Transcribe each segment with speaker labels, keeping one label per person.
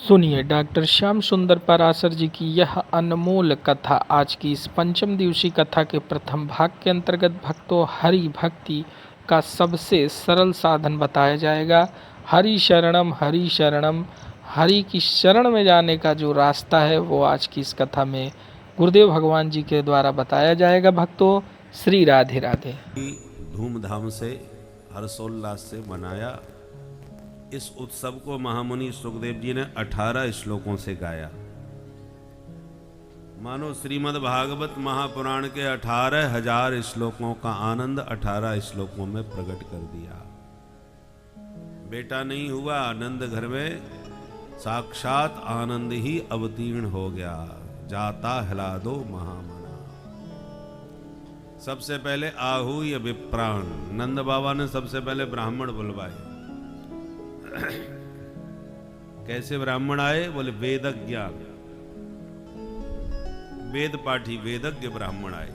Speaker 1: सुनिए डॉक्टर श्याम सुंदर पराशर जी की यह अनमोल कथा। आज की इस पंचम दिवसीय कथा के प्रथम भाग के अंतर्गत भक्तों हरि भक्ति का सबसे सरल साधन बताया जाएगा। हरि शरणम, हरि शरणम, हरि की शरण में जाने का जो रास्ता है वो आज की इस कथा में गुरुदेव भगवान जी के द्वारा बताया जाएगा। भक्तों, श्री राधे राधे।
Speaker 2: धूमधाम से हर्षोल्लास से मनाया। इस उत्सव को महामुनि सुखदेव जी ने 18 श्लोकों से गाया। मानो श्रीमद् भागवत महापुराण के 18,000 श्लोकों का आनंद 18 श्लोकों में प्रकट कर दिया। बेटा नहीं हुआ, आनंद घर में साक्षात आनंद ही अवतीर्ण हो गया। जाता हिला दो महामना। सबसे पहले आहूय विप्राण, नंद बाबा ने सबसे पहले ब्राह्मण बुलवाए। कैसे ब्राह्मण आए? बोले वेदज्ञ, वेद पाठी वेदज्ञ ब्राह्मण आए।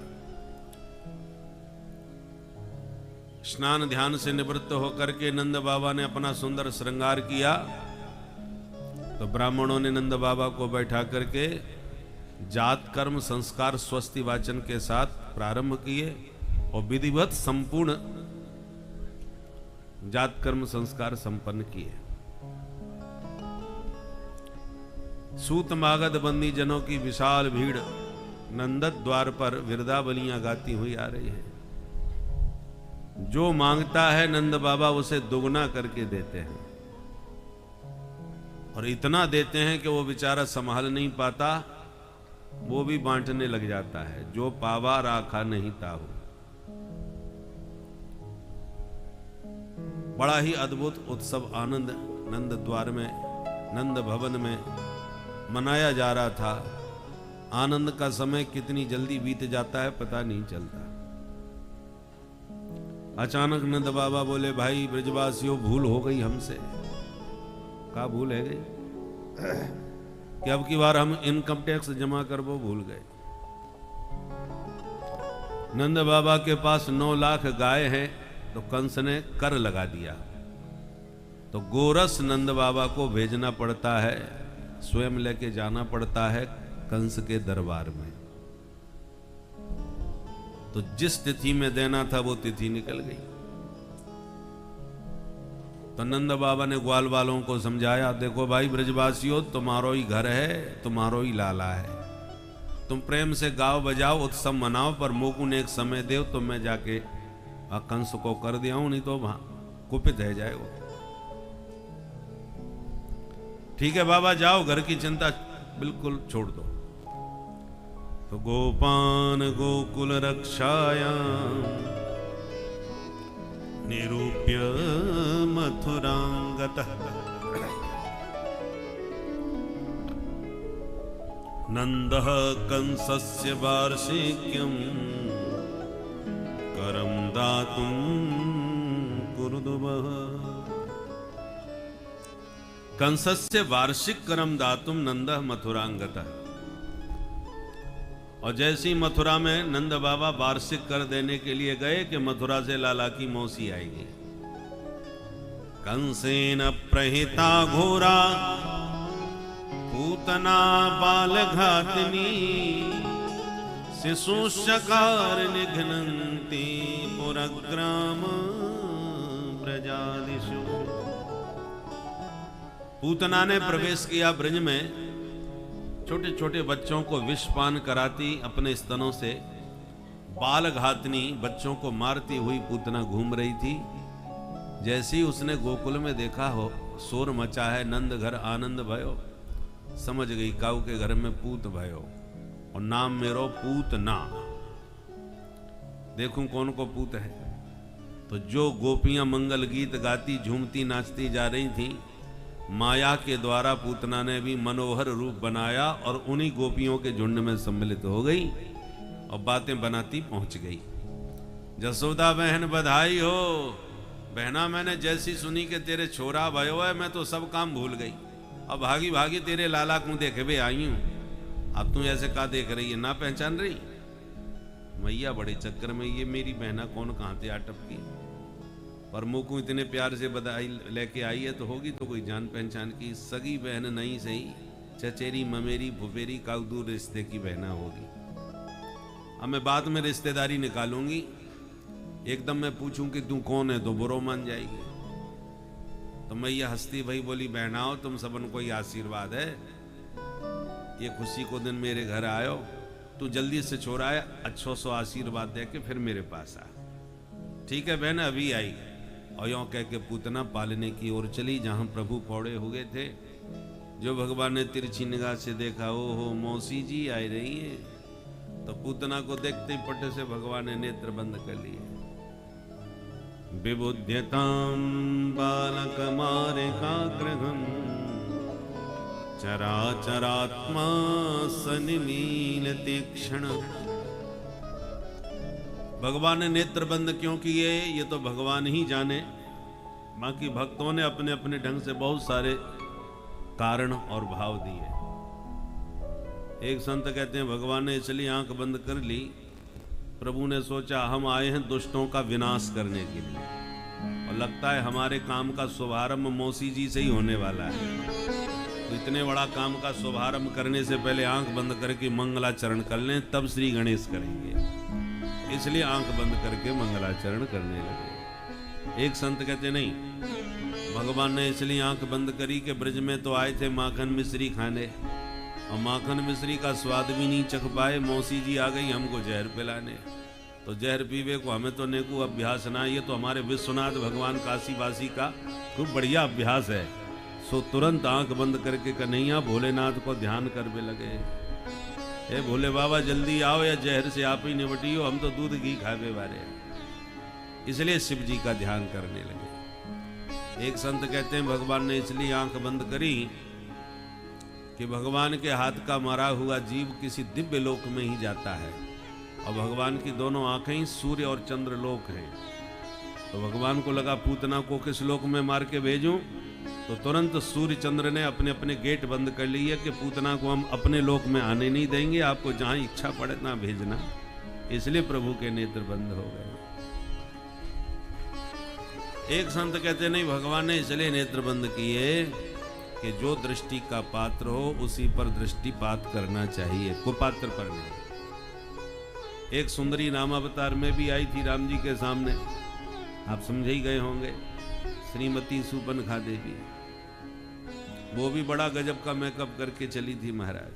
Speaker 2: स्नान ध्यान से निवृत्त होकर के नंद बाबा ने अपना सुंदर श्रृंगार किया तो ब्राह्मणों ने नंद बाबा को बैठा करके जात कर्म संस्कार स्वस्ति वाचन के साथ प्रारंभ किए और विधिवत संपूर्ण जात कर्म संस्कार संपन्न किए। सूत मागध बंदी जनों की विशाल भीड़ नंदत द्वार पर विरदावलियां गाती हुई आ रही है। जो मांगता है नंद बाबा उसे दुगना करके देते हैं और इतना देते हैं कि वो बेचारा संभाल नहीं पाता, वो भी बांटने लग जाता है। जो पावा राखा नहीं ताहू। बड़ा ही अद्भुत उत्सव आनंद नंद द्वार में, नंद भवन में मनाया जा रहा था। आनंद का समय कितनी जल्दी बीत जाता है पता नहीं चलता। अचानक नंद बाबा बोले, भाई ब्रजवासियों, भूल हो गई हमसे। क्या भूल है गई? कि अब की बार हम इनकम टैक्स जमा कर वो भूल गए। नंद बाबा के पास 9 लाख गाय हैं तो कंस ने कर लगा दिया। तो गोरस नंद बाबा को भेजना पड़ता है, स्वयं लेके जाना पड़ता है कंस के दरबार में। तो जिस तिथि में देना था वो तिथि निकल गई। तो नंद बाबा ने ग्वाल वालों को समझाया, देखो भाई ब्रजवासियों, तुम्हारो ही घर है, तुम्हारो ही लाला है। तुम प्रेम से गाओ बजाओ, उत्सव मनाओ, पर मोकुन एक समय दो तो मैं जाके कंस को कर दिया हूं, नहीं तो वहां कुपित है जाएगा। ठीक है बाबा, जाओ, घर की चिंता बिल्कुल छोड़ दो। तो गोपान गोकुल रक्षाया निरूप्य मथुरांगतः नंदः कंसस्य वार्षिक्यम् करम दातुं कुरुदुवः। कंसस्य वार्षिक करम दातुम नंदः मथुरांगतः। और जैसी मथुरा में नंद बाबा वार्षिक कर देने के लिए गए कि मथुरा से लाला की मौसी आएगी। कंसेन प्रहिता घोरा पूतना बाल घातनी शिशुशकार निघ्नन्ति पुरग्राम ब्रजादिषु। पूतना ने प्रवेश किया ब्रज में। छोटे छोटे बच्चों को विषपान कराती अपने स्तनों से बाल घातनी बच्चों को मारती हुई पूतना घूम रही थी। जैसे ही उसने गोकुल में देखा हो शोर मचा है, नंद घर आनंद भयो, समझ गई काऊ के घर में पूत भयो और नाम मेरो पूतना। देखूं कौन को पूत है। तो जो गोपियां मंगल गीत गाती झूमती नाचती जा रही थी, माया के द्वारा पूतना ने भी मनोहर रूप बनाया और उन्हीं गोपियों के झुंड में सम्मिलित हो गई और बातें बनाती पहुंच गई। जसोदा बहन बधाई हो। बहना, मैंने जैसी सुनी कि तेरे छोरा भयो है, मैं तो सब काम भूल गई। अब भागी भागी तेरे लाला को देखे भी आई हूं। अब तू ऐसे का देख रही है, ना पहचान रही? मैया बड़े चक्कर में, ये मेरी बहना कौन कहां से आ टपकी। पर मुँह को इतने प्यार से बधाई लेके आई है तो होगी तो कोई जान पहचान की सगी बहन नहीं सही, चचेरी ममेरी फुफेरी का दूर रिश्ते की बहना होगी। अब मैं बाद में रिश्तेदारी निकालूंगी, एकदम मैं पूछूं कि तू कौन है तो बुरो मान जाएगी। तो मैं ये हंसती भाई बोली, बहनाओ तुम सबन को ये आशीर्वाद है, ये खुशी को दिन मेरे घर आयो, तू जल्दी से छोड़ा है, अच्छो सो आशीर्वाद दे के फिर मेरे पास आ। ठीक है बहन अभी आई। और यों कह के पूतना पालने की ओर चली जहां प्रभु पौड़े हुए थे। जो भगवान ने तिरछी निगाह से देखा, ओ हो मौसी जी आई रही है, तो पूतना को देखते ही पट से भगवान ने नेत्र बंद कर लिए। विबुध्यताम बालकमारिकाग्रहम् चराचरात्मा सनिमील तीक्ष्ण। भगवान ने नेत्र बंद क्यों किए ये तो भगवान ही जाने। बाकी भक्तों ने अपने अपने ढंग से बहुत सारे कारण और भाव दिए। एक संत कहते हैं भगवान ने इसलिए आंख बंद कर ली, प्रभु ने सोचा हम आए हैं दुष्टों का विनाश करने के लिए, और लगता है हमारे काम का शुभारंभ मौसी जी से ही होने वाला है। तो इतने बड़ा काम का शुभारंभ करने से पहले आंख बंद करके मंगलाचरण कर लें, तब श्री गणेश करेंगे। इसलिए आंख बंद करके मंगलाचरण करने लगे। एक संत कहते नहीं, भगवान ने इसलिए आंख बंद करी कि ब्रज में तो आए थे माखन मिश्री खाने, और माखन मिश्री का स्वाद भी नहीं चख पाए, मौसी जी आ गई हमको जहर पिलाने। तो जहर पीवे को हमें तो नेकू अभ्यास ना, ये तो हमारे विश्वनाथ भगवान काशीवासी का खूब बढ़िया अभ्यास है। सो तुरंत आंख बंद करके कन्हैया भोलेनाथ को ध्यान करने लगे। ए भोले बाबा जल्दी आओ, या जहर से आप ही निपटियो, हम तो दूध घी खावे वाले हैं। इसलिए शिव जी का ध्यान करने लगे। एक संत कहते हैं भगवान ने इसलिए आंख बंद करी कि भगवान के हाथ का मारा हुआ जीव किसी दिव्य लोक में ही जाता है, और भगवान की दोनों आंखें ही सूर्य और चंद्र लोक हैं। तो भगवान को लगा पूतना को किस लोक में मार के भेजूं, तो तुरंत सूर्य चंद्र ने अपने अपने गेट बंद कर लिए कि पूतना को हम अपने लोक में आने नहीं देंगे, आपको जहां इच्छा पड़े ना भेजना। इसलिए प्रभु के नेत्र बंद हो गए। एक संत कहते नहीं, भगवान ने इसलिए नेत्र बंद किए कि जो दृष्टि का पात्र हो उसी पर दृष्टिपात करना चाहिए, कुपात्र पर नहीं। एक सुंदरी नामावतार में भी आई थी राम जी के सामने, आप समझ ही गए होंगे, श्रीमती सुपनखा देवी। वो भी बड़ा गजब का मेकअप करके चली थी महाराज,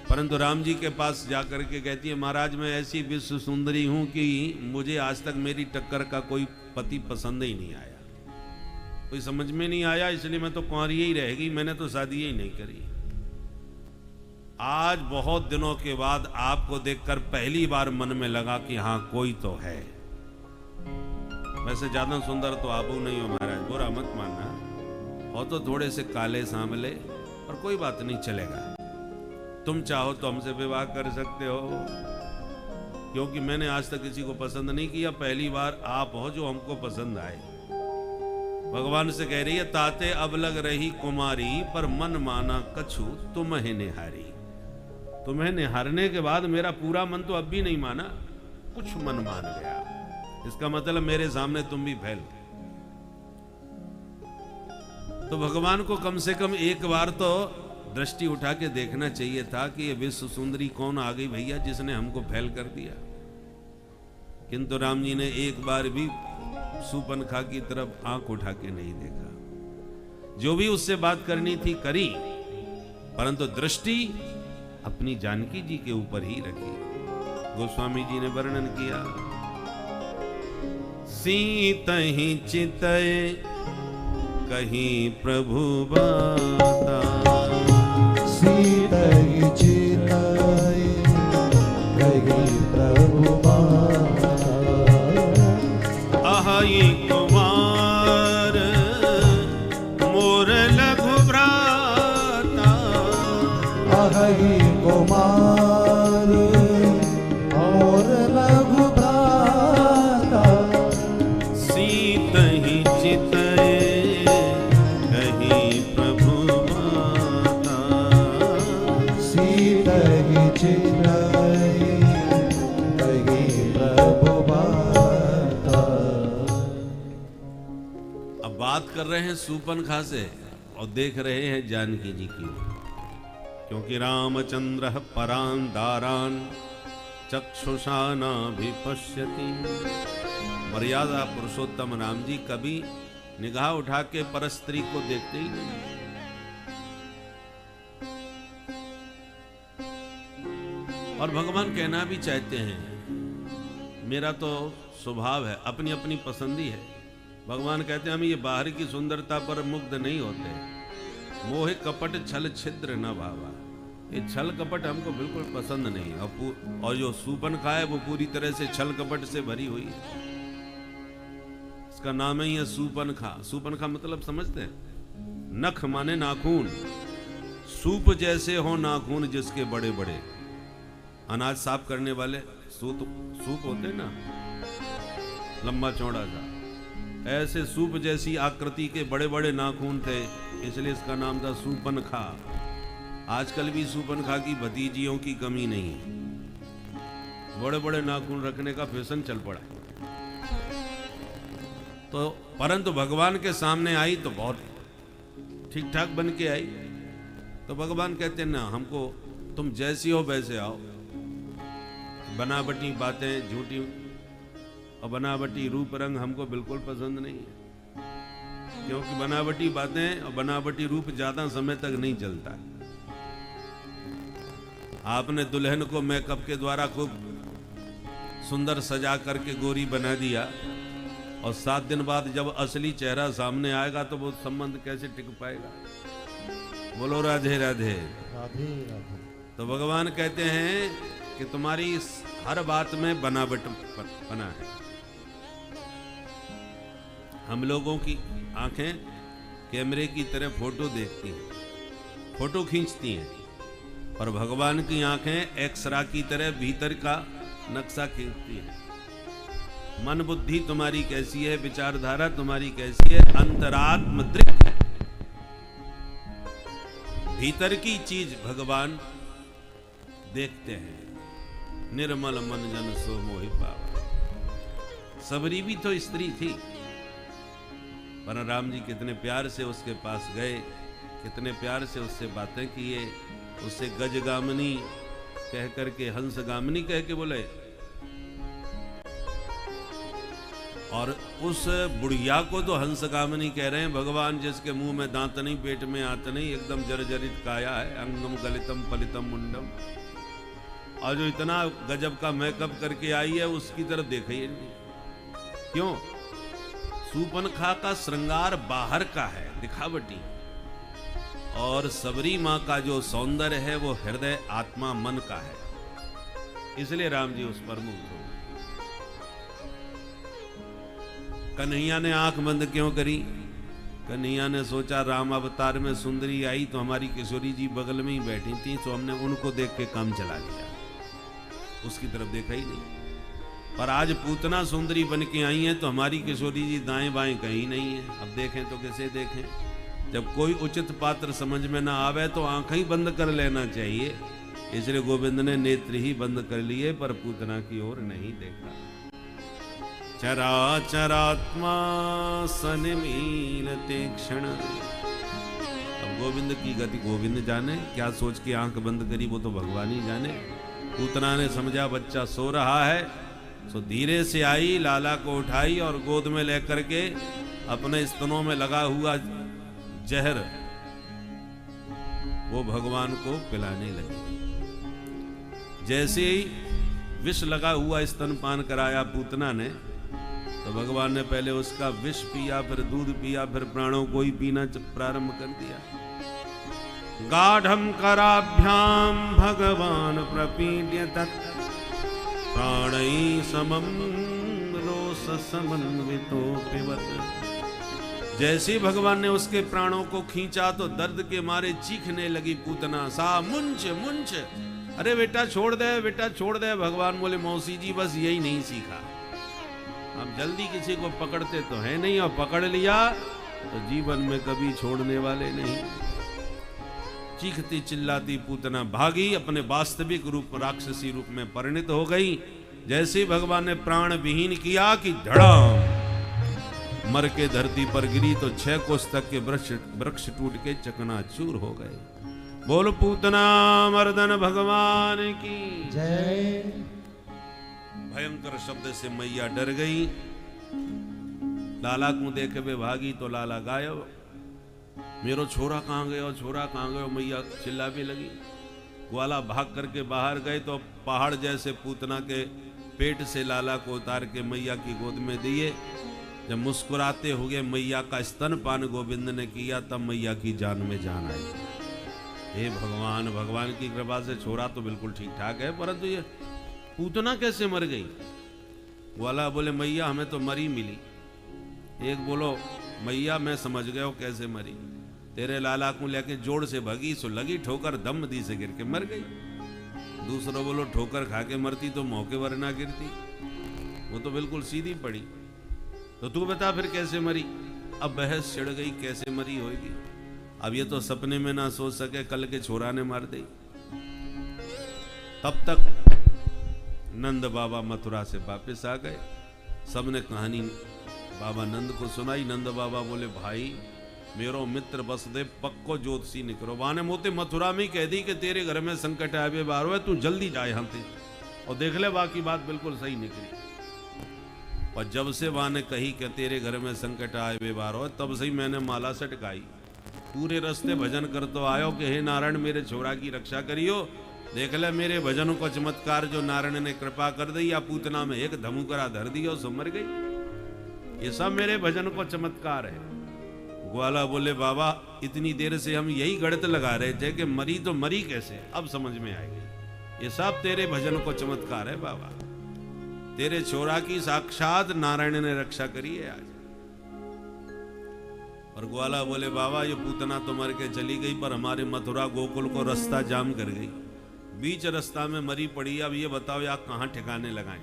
Speaker 2: परंतु राम जी के पास जाकर के कहती है महाराज मैं ऐसी विश्व सुंदरी हूं कि मुझे आज तक मेरी टक्कर का कोई पति पसंद ही नहीं आया, कोई समझ में नहीं आया, इसलिए मैं तो कुंवारी ही रहेगी, मैंने तो शादी ही नहीं करी। आज बहुत दिनों के बाद आपको देखकर पहली बार मन में लगा कि हाँ कोई तो है। वैसे ज्यादा सुंदर तो आप नहीं हो महाराज, बुरा मत मानना, और तो थोड़े से काले सांवले, पर कोई बात नहीं चलेगा। तुम चाहो तो हमसे विवाह कर सकते हो, क्योंकि मैंने आज तक किसी को पसंद नहीं किया, पहली बार आप हो जो हमको पसंद आए। भगवान से कह रही है ताते अब लग रही कुमारी, पर मन माना कछु तुम्हें निहारी। तुम्हें निहारने के बाद मेरा पूरा मन तो अब भी नहीं माना, कुछ मन मान गया। इसका मतलब मेरे सामने तुम भी फैल। तो भगवान को कम से कम एक बार तो दृष्टि उठा के देखना चाहिए था कि ये विश्व सुंदरी कौन आ गई भैया जिसने हमको फैल कर दिया। किंतु राम जी ने एक बार भी सुपनखा की तरफ आंख उठा के नहीं देखा। जो भी उससे बात करनी थी करी, परंतु दृष्टि अपनी जानकी जी के ऊपर ही रखी। गोस्वामी जी ने वर्णन किया, सीतहि चितय कहीं प्रभु बाता,
Speaker 3: सीतहि चितय कहीं प्रभु बाता,
Speaker 2: अहि कुमार मोर लघु भ्राता,
Speaker 3: अहि कुमार और लघु भ्राता,
Speaker 2: सीतहि चितय कहीं प्रभु माता,
Speaker 3: सीतहि चितय कहीं प्रभु बाता।
Speaker 2: बात कर रहे हैं सूपनखा से और देख रहे हैं जानकी जी की ओर, क्योंकि रामचंद्र परान दारान चक्षुषा नाभिपश्यति। मर्यादा पुरुषोत्तम राम जी कभी निगाह उठा के परस्त्री को देखते ही नहीं। और भगवान कहना भी चाहते हैं, मेरा तो स्वभाव है, अपनी अपनी पसंदी है। भगवान कहते हैं हम ये बाहर की सुंदरता पर मुग्ध नहीं होते। मोह कपट छल छिद्र न भावा, ये छल कपट हमको बिल्कुल पसंद नहीं। और जो सूपनखा है वो पूरी तरह से छल कपट से भरी हुई है। इसका नाम ही है सूपनखा। सूपनखा मतलब समझते हैं? नख माने नाखून। सूप जैसे हो नाखून जिसके बड़े बड़े। अनाज साफ करने वाले सूप होते ना, लंबा चौड़ा सा, ऐसे सूप जैसी आकृति के बड़े बड़े नाखून थे, इसलिए इसका नाम था सूपनखा। आजकल भी सूपनखा की भतीजियों की कमी नहीं है। बड़े बड़े नाखून रखने का फैशन चल पड़ा। तो परंतु भगवान के सामने आई तो बहुत ठीक ठाक बन के आई। तो भगवान कहते हैं ना, हमको तुम जैसी हो वैसे आओ। बनावटी बातें, झूठी और बनावटी रूप रंग हमको बिल्कुल पसंद नहीं है, क्योंकि बनावटी बातें और बनावटी रूप ज्यादा समय तक नहीं चलता। आपने दुल्हन को मेकअप के द्वारा खूब सुंदर सजा करके गोरी बना दिया, और 7 दिन बाद जब असली चेहरा सामने आएगा तो वो संबंध कैसे टिक पाएगा? बोलो राधे राधे।
Speaker 3: राधे राधे।
Speaker 2: तो भगवान कहते हैं कि तुम्हारी हर बात में बनावट बना है। हम लोगों की आंखें कैमरे की तरह फोटो देखती हैं, फोटो खींचती हैं, और भगवान की आंखें एक्सरा की तरह भीतर का नक्शा खींचती हैं। मन बुद्धि तुम्हारी कैसी है, विचारधारा तुम्हारी कैसी है, अंतरात्म दृक्, भीतर की चीज भगवान देखते हैं। निर्मल मन जन सो मोहि पावा। सबरी भी तो स्त्री थी, पर राम जी कितने प्यार से उसके पास गए, कितने प्यार से उससे बातें किए, उससे गजगामिनी कह करके हंसगामिनी कह के बोले। और उस बुढ़िया को तो हंसगामिनी कह रहे हैं भगवान, जिसके मुंह में दांत नहीं, पेट में आंत नहीं, एकदम जर्जरित काया है, अंगम गलितम पलितम मुंडम, और जो इतना गजब का मेकअप करके आई है उसकी तरफ देखा ही नहीं। क्यों? सूपनखा का श्रृंगार बाहर का है, दिखावटी, और सबरी माँ का जो सौंदर्य है वो हृदय आत्मा मन का है। इसलिए राम जी उस पर मुग्ध हो। कन्हैया ने आंख बंद क्यों करी? कन्हैया ने सोचा राम अवतार में सुंदरी आई तो हमारी किशोरी जी बगल में ही बैठी थी, तो हमने उनको देख के काम चला लिया, उसकी तरफ देखा ही नहीं। पर आज पूतना सुंदरी बन के आई हैं तो हमारी किशोरी जी दाएं बाएं कहीं नहीं है। अब देखें तो कैसे देखें? जब कोई उचित पात्र समझ में ना आवे तो आंखें ही बंद कर लेना चाहिए। इसलिए गोविंद ने नेत्र ही बंद कर लिए, पर पूतना की ओर नहीं देखा। चराचरात्मा सनिमीलते क्षण। अब गोविंद की गति गोविंद जाने, क्या सोच के आंख बंद करी वो तो भगवान ही जाने। पूतना ने समझा बच्चा सो रहा है, सो धीरे से आई, लाला को उठाई और गोद में लेकर के अपने स्तनों में लगा हुआ जहर वो भगवान को पिलाने लगी। जैसे ही विष लगा हुआ स्तनपान कराया पूतना ने, तो भगवान ने पहले उसका विष पिया, फिर दूध पिया, फिर प्राणों को ही पीना प्रारंभ कर दिया। गाढ़ं कराभ्याम भगवान प्रपीड्य तत् प्राणै समं रोष समन्वितो पिबत। जैसे भगवान ने उसके प्राणों को खींचा तो दर्द के मारे चीखने लगी पूतना। सा मुंच मुंच, अरे बेटा छोड़ दे, बेटा छोड़ दे। भगवान बोले मौसी जी बस यही नहीं सीखा, हम जल्दी किसी को पकड़ते तो है नहीं, और पकड़ लिया तो जीवन में कभी छोड़ने वाले नहीं। चीखती चिल्लाती पूतना भागी, अपने वास्तविक रूप राक्षसी रूप में परिणित हो गई। जैसे भगवान ने प्राण विहीन किया कि धड़ाम मर के धरती पर गिरी तो 6 कोस तक के वृक्ष टूट के चकनाचूर हो गए। बोल पूतना मर्दन भगवान की
Speaker 3: जय।
Speaker 2: भयंकर शब्द से मैया डर गई। लाला को देखे वे भागी तो लाला गायब। मेरो छोरा कहाँ गया, छोरा कहाँ गया, मैया चिल्लाने लगी। ग्वाला भाग करके बाहर गए तो पहाड़ जैसे पूतना के पेट से लाला को उतार के मैया की गोद में दिए। जब मुस्कुराते हुए मैया का स्तनपान गोविंद ने किया तब मैया की जान में जान आई। हे भगवान, भगवान की कृपा से छोरा तो बिल्कुल ठीक ठाक है, परंतु ये पूतना कैसे मर गई? ग्वाला बोले मैया हमें तो मरी मिली। एक बोलो मैया मैं समझ गया कैसे मरी, तेरे लाला को लेके जोड़ से भगी सो लगी ठोकर, दम दी से गिर के मर गई। दूसरा बोलो ठोकर खा के मरती तो मौके पर ना गिरती, वो तो बिल्कुल सीधी पड़ी। तो तू बता फिर कैसे मरी? अब बहस छिड़ गई कैसे मरी होगी। अब ये तो सपने में ना सोच सके कल के छोरा ने मार दी। तब तक नंद बाबा मथुरा से वापस आ गए। सबने कहानी बाबा नंद को सुनाई। नंद बाबा बोले भाई मेरो मित्र वसुदेव पक्को ज्योतिषी निकलो, वाने मोते मथुरा में कह दी कि तेरे घर में संकट आवे बार है, तू जल्दी जाए हम ते और देख ले बाकी बात बिल्कुल सही निकली। और जब से वाने कही कि तेरे घर में संकट आए बेबार हो, तब से ही मैंने माला सटकाई। पूरे रास्ते भजन कर तो आयो कि हे नारायण मेरे छोरा की रक्षा करियो। देख ले मेरे भजनों को चमत्कार जो नारायण ने कृपा कर दी, या पूतना में एक धमुकरा धर दिया सो मर गई। ये सब मेरे भजन को चमत्कार है। ग्वाला बोले बाबा इतनी देर से हम यही गणित लगा रहे थे कि मरी तो मरी कैसे, अब समझ में आएगी। ये सब तेरे भजन को चमत्कार है बाबा, तेरे छोरा की साक्षात नारायण ने रक्षा करी है आज। और ग्वाला बोले बाबा ये पूतना तो मर के चली गई, पर हमारे मथुरा गोकुल को रास्ता जाम कर गई, बीच रास्ता में मरी पड़ी। अब ये बताओ आप कहाँ ठिकाने लगाएं?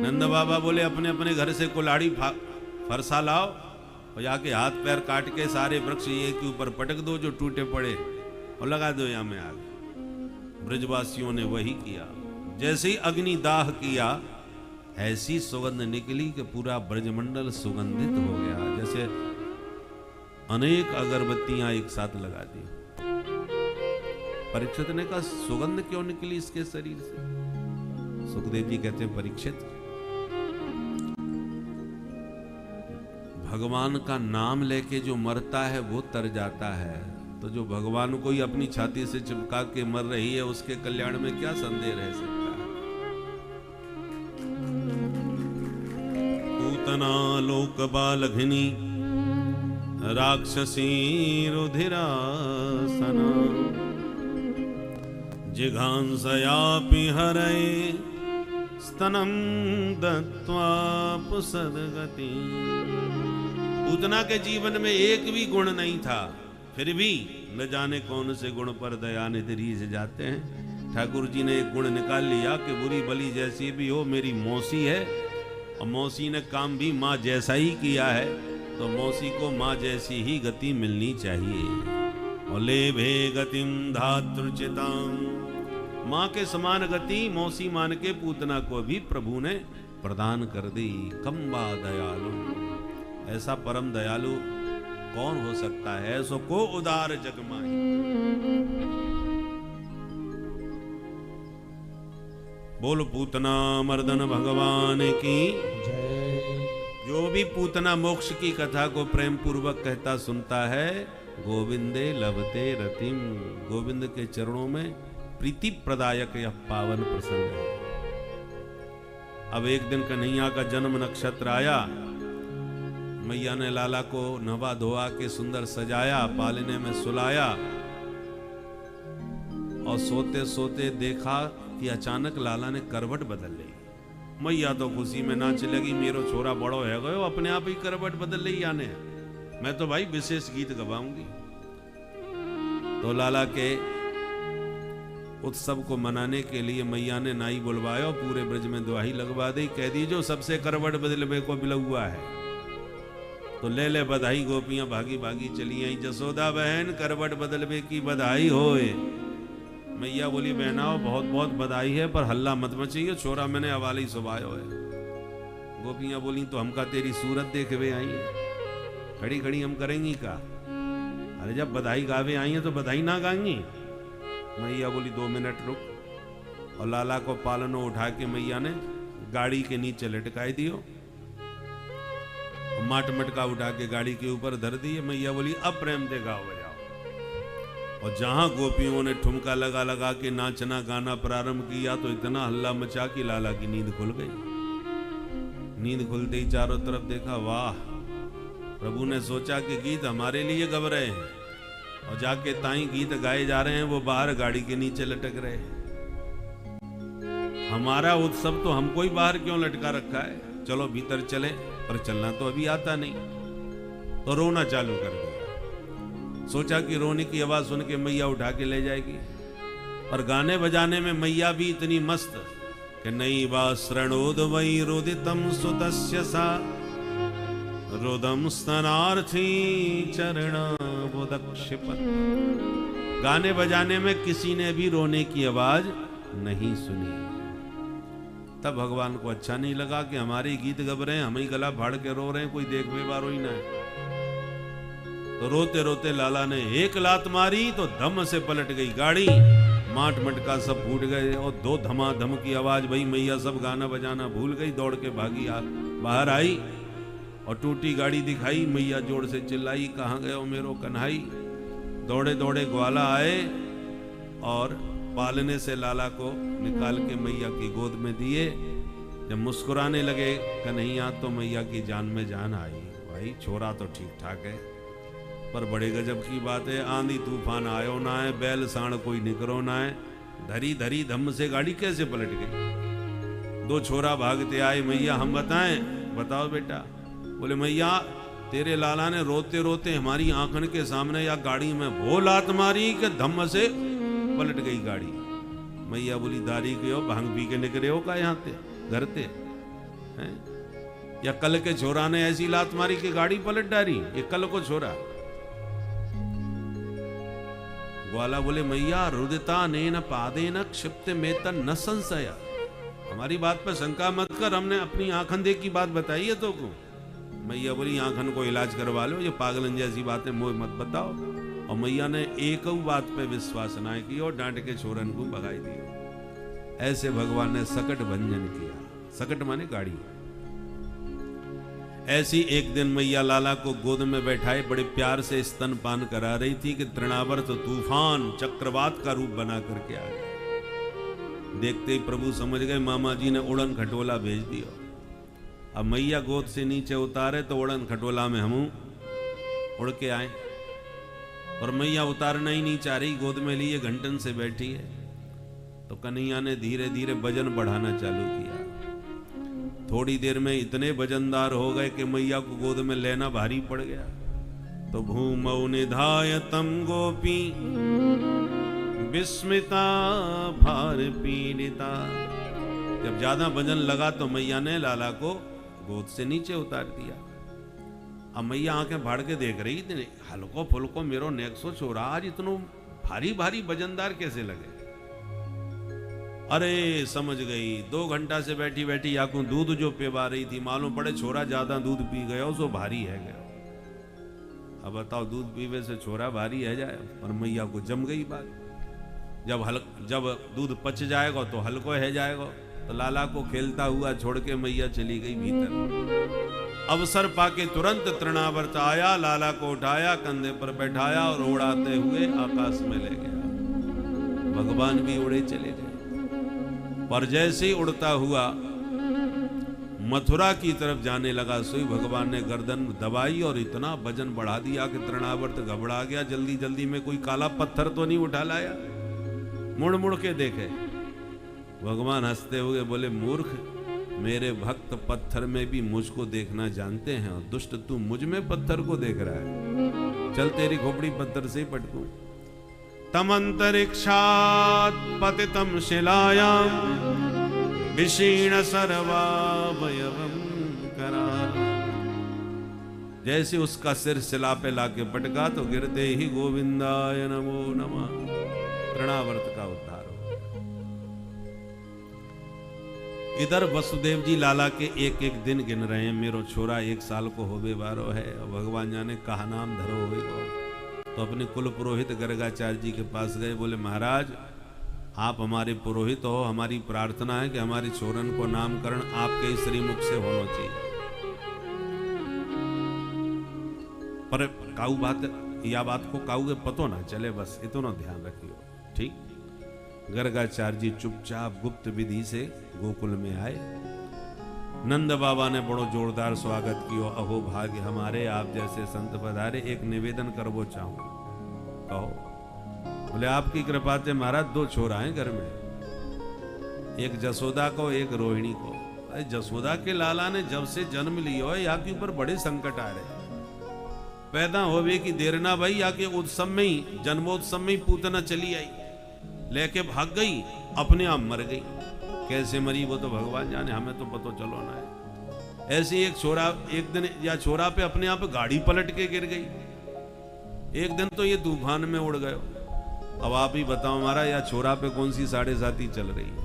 Speaker 2: नंद बाबा बोले अपने अपने घर से कुल्हाड़ी फरसा लाओ और जाके हाथ पैर काट के सारे वृक्ष ये के ऊपर पटक दो जो टूटे पड़े और लगा दो यहाँ में आग। ब्रजवासियों ने वही किया। जैसे ही अग्नि दाह किया ऐसी सुगंध निकली कि पूरा ब्रजमंडल सुगंधित हो गया, जैसे अनेक अगरबत्तियां एक साथ लगा दी। परीक्षित ने कहा सुगंध क्यों निकली इसके शरीर से? सुखदेव जी कहते हैं परीक्षित भगवान का नाम लेके जो मरता है वो तर जाता है, तो जो भगवान को ही अपनी छाती से चिपका के मर रही है उसके कल्याण में क्या संदेह रह सकता है। पूतना लोक बालघिनी राक्षसी रुधिरासना जिघांसयापि हरये स्तनम दत्त्वा पुसदगति। पूतना के जीवन में एक भी गुण नहीं था, फिर भी न जाने कौन से गुण पर दयानिधि रीझ जाते हैं। ठाकुर जी ने एक गुण निकाल लिया कि बुरी भली जैसी भी हो मेरी मौसी है, और मौसी ने काम भी माँ जैसा ही किया है, तो मौसी को माँ जैसी ही गति मिलनी चाहिए। और ले भे गतिम धातृचिताम, माँ के समान गति मौसी मान के पूतना को भी प्रभु ने प्रदान कर दी। कंबा दयालु, ऐसा परम दयालु कौन हो सकता है, सो को उदार जगमाई। बोल पूतना मर्दन भगवान की
Speaker 3: जय।
Speaker 2: जो भी पूतना मोक्ष की कथा को प्रेम पूर्वक कहता सुनता है, गोविंदे लभते रतिम, गोविंद के चरणों में प्रीति प्रदायक यह पावन प्रसंग है। अब एक दिन कन्हैया का जन्म नक्षत्र आया। मैया ने लाला को नवा धोआ के सुंदर सजाया, पालने में सुलाया, और सोते सोते देखा कि अचानक लाला ने करवट बदल ली। मैया तो खुशी में नाच लगी, मेरो छोरा बड़ो है गयो, अपने आप ही करवट बदल ली आने, मैं तो भाई विशेष गीत गवाऊंगी। तो लाला के उत्सव को मनाने के लिए मैया ने नाई बुलवाया और पूरे ब्रज में दुआही लगवा दी। कह दी जो सबसे करवट बदलवे को मिला हुआ है तो ले ले बधाई। गोपियां भागी भागी चली आई, जसोदा बहन करवट बदलवे की बधाई होए। मैया बोली बहनाओ बहुत बहुत बधाई है, पर हल्ला मत मचाइए, छोरा मैंने हवाली सुबायो है। गोपियां बोली तो हमका तेरी सूरत देखे हुए आई है, खड़ी खड़ी हम करेंगी का? अरे जब बधाई गावे आई है तो बधाई ना गाएंगी? मैया बोली 2 मिनट रुक, और लाला को पालनो उठा के मैया ने गाड़ी के नीचे लटकाई दियो, माट मटका उठा के गाड़ी के ऊपर धर दिए। मैया बोली अब प्रेम से गाओ बजाओ। और जहां गोपियों ने ठुमका लगा लगा के नाचना गाना प्रारंभ किया तो इतना हल्ला मचा कि लाला की नींद खुल गई। नींद खुलते ही चारों तरफ देखा, वाह! प्रभु ने सोचा कि गीत हमारे लिए गब रहे हैं, और जाके ताई गीत गाए जा रहे हैं वो बाहर गाड़ी के नीचे लटक रहे हैं। हमारा उत्सव तो हमको ही बाहर क्यों लटका रखा है? चलो भीतर चले, पर चलना तो अभी आता नहीं। तो रोना चालू कर दिया। सोचा कि रोने की आवाज सुन के मैया उठा के ले जाएगी, और गाने बजाने में मैया भी इतनी मस्त कि नई वास्रणोद वही रोदितम सुतस्य सा रोदम स्तनार्थी चरणावोदक्षिपत। गाने बजाने में किसी ने भी रोने की आवाज नहीं सुनी। तब भगवान को अच्छा नहीं लगा कि हमारे गीत गब रहे हैं, हम ही गला फाड़ के रो रहे हैं, कोई देख वे बारो ही ना है। तो रोते रोते लाला ने एक लात मारी तो धम से पलट गई गाड़ी, माट मटका सब फूट गए, और 2 धमाधम की आवाज। भाई मैया सब गाना बजाना भूल गई, दौड़ के भागी बाहर आई और टूटी गाड़ी दिखाई। मैया जोर से चिल्लाई, कहाँ गए हो मेरो कन्हाई? दौड़े दौड़े ग्वाला आए और पालने से लाला को निकाल के मैया की गोद में दिए। जब मुस्कुराने लगे कन्हैया तो मैया की जान में जान आई। भाई छोरा तो ठीक ठाक है, पर बड़े गजब की बात है, आंधी तूफान आयो ना है, बैल साण कोई निकरो ना है, धरी धरी धम से गाड़ी कैसे पलट गई? 2 छोरा भागते आए, मैया हम बताएं? बताओ बेटा। बोले मैया तेरे लाला ने रोते रोते हमारी आंखन के सामने या गाड़ी में वो लात मारी कि धम से पलट गई गाड़ी। मैया बोली दारी के हो, भांग पी के निकले हो का यहाँ ते घर ते हैं? या कल के छोरा ने ऐसी लात मारी कि गाड़ी पलट डाली? ये कल को छोरा। ग्वाला बोले मैया रुदिता नेन पादेन क्षिप्त मेतन न संशय। हमारी बात पर शंका मत कर, हमने अपनी आंखन देख की बात बताई है तो को। मैया बोली आंखन को इलाज करवा लो, ये पागलन जैसी बातें मोह मत बताओ। और मैया ने एक बात पे विश्वास ना किया और डांट के छोरन को भगाई दिया। ऐसे भगवान ने सकट भंजन किया। सकट माने गाड़ी। ऐसी एक दिन मैया लाला को गोद में बैठाए बड़े प्यार से स्तनपान करा रही थी कि तृणावर्त तूफान चक्रवात का रूप बना करके आ गया। देखते ही प्रभु समझ गए मामा जी ने उड़न खटोला भेज दिया। अब मैया गोद से नीचे उतारे तो उड़न खटोला में हम उड़ के आए, और मैया उतारना ही नहीं चाह रही, गोद में लिए घंटन से बैठी है। तो कन्हैया ने धीरे धीरे वजन बढ़ाना चालू किया। थोड़ी देर में इतने वजनदार हो गए कि मैया को गोद में लेना भारी पड़ गया। तो भूमौ निधायतम गोपी विस्मिता भार पीड़िता। जब ज्यादा वजन लगा तो मैया ने लाला को गोद से नीचे उतार दिया। अब मैया आंखें फाड़ के देख रही थी, हल्को फुल्को मेरो नेक्सो छोरा आज इतनो भारी भारी वजनदार कैसे लगे? अरे समझ गई, 2 घंटा से बैठी बैठी आंखों दूध जो पिवा रही थी, मालूम पड़े छोरा ज्यादा दूध पी गया सो भारी है गया। अब बताओ दूध पीवे से छोरा भारी है जाए? और मैया को जम गई बात। जब दूध पच जाएगा तो हल्को है जाएगा। तो लाला को खेलता हुआ छोड़ के मैया चली गई भीतर। अवसर पाके तुरंत तृणावर्त आया, लाला को उठाया, कंधे पर बैठाया और उड़ाते हुए आकाश में ले गया। भगवान भी उड़े चले गए। पर जैसे ही उड़ता हुआ मथुरा की तरफ जाने लगा, सोई भगवान ने गर्दन दबाई और इतना वजन बढ़ा दिया कि तृणावर्त घबरा गया। जल्दी जल्दी में कोई काला पत्थर तो नहीं उठा लाया? मुड़ मुड़ के देखे। भगवान हंसते हुए बोले मूर्ख, मेरे भक्त पत्थर में भी मुझको देखना जानते हैं, और दुष्ट तू मुझ में पत्थर को देख रहा है। चल तेरी खोपड़ी पत्थर से ही पटकूं। तमंतरिक्षात् पतितं शिलायां विशीर्ण सर्वावयवं कराल। जैसे उसका सिर शिला पे लाके पटका तो गिरते ही गोविंदाय नमो नमः, तृणावर्त का उद्धार हो। इधर वसुदेव जी लाला के एक एक दिन गिन रहे हैं। मेरो छोरा 1 साल को होबे बारो है और भगवान जाने कहा नाम धरो होएगो। तो अपने कुल पुरोहित गर्गाचार्य जी के पास गए, बोले महाराज आप हमारे पुरोहित हो, हमारी प्रार्थना है कि हमारे छोरन को नामकरण आपके श्रीमुख से होना चाहिए। पर काऊ बात या बात को काऊ के पतो ना चले, बस इतना ध्यान रखियो। ठीक। गर्गाचार्य जी चुपचाप गुप्त विधि से गोकुल में आए। नंद बाबा ने बड़ो जोरदार स्वागत किया। अहो भाग्य हमारे, आप जैसे संत पधारे, एक निवेदन करवो चाहूं। कहो। बोले आपकी कृपा से महाराज 2 छोरा हैं घर में, एक जसोदा को एक रोहिणी को। अरे जसोदा के लाला ने जब से जन्म लिया हो यहाँ के ऊपर बड़े संकट आ रहे हैं। पैदा होवे की देर ना भाई, या के उत्सव में ही, जन्मोत्सव में ही पूतना चली आई, लेके भाग गई, अपने आप मर गई। कैसे मरी वो तो भगवान जाने, हमें तो पता चलो ना है। ऐसे एक छोरा एक दिन या छोरा पे अपने आप गाड़ी पलट के गिर गई। एक दिन तो ये तूफान में उड़ गए। अब आप ही बताओ हमारा या छोरा पे कौन सी 7.5 चल रही है।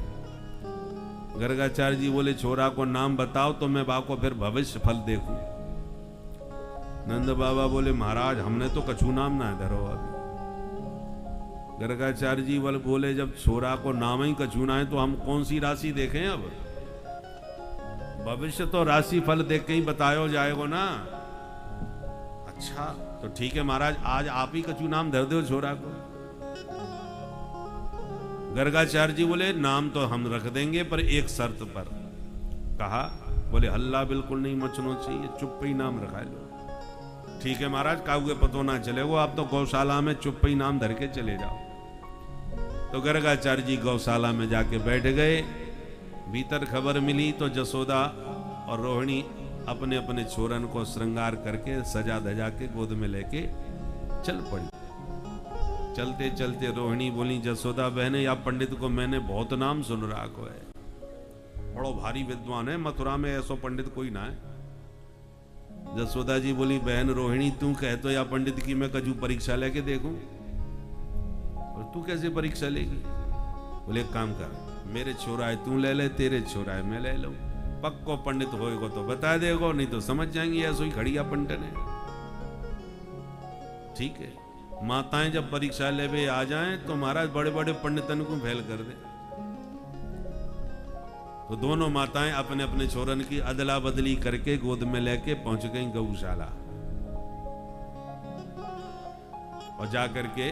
Speaker 2: गर्गाचार्य जी बोले छोरा को नाम बताओ तो मैं बाको फिर भविष्य फल देखूं। नंद बाबा बोले महाराज हमने तो कछु नाम ना धरो अभी। गर्गाचार्य जी बोले जब छोरा को नाम ही कछु ना है तो हम कौन सी राशि देखें। अब भविष्य तो राशि फल देख के ही बतायो जाएगा ना। अच्छा तो ठीक है महाराज, आज आप ही कछु नाम धर दो छोरा को। गर्गाचार्य जी बोले नाम तो हम रख देंगे पर एक शर्त पर। कहा। बोले हल्ला बिल्कुल नहीं मचना चाहिए, चुप ही नाम रखा लो। ठीक है महाराज, काऊ के पतो ना चलेगो, आप तो गौशाला में चुप ही नाम धर के चले जाओ। तो गर्गाचार्य जी गौशाला में जाके बैठ गए। भीतर खबर मिली तो जसोदा और रोहिणी अपने अपने छोरन को श्रृंगार करके सजा धजा के गोद में लेके चल पड़ी। चलते चलते रोहिणी बोली जसोदा बहने या पंडित को मैंने बहुत नाम सुन रहा को है, बड़ो भारी विद्वान है, मथुरा में ऐसा पंडित कोई ना है। जसोदा जी बोली बहन रोहिणी तू कह तो या पंडित की मैं कजू परीक्षा लेके देखूं। और तू कैसे परीक्षा लेगी। बोले एक काम कर, मेरे छोरा है तू ले ले, तेरे छोरा है मैं ले लूं, पक्को पंडित होएगो तो बता देगो, नहीं तो समझ जाएंगे ऐसो ही खड़िया पंडित है। ठीक है। माताएं जब परीक्षा लेवे आ जाएं तो महाराज बड़े बड़े पंडितन को फेल कर दे। तो दोनों माताएं अपने अपने छोरन की अदला बदली करके गोद में लेके पहुंच गई गौशाला। और जाकर के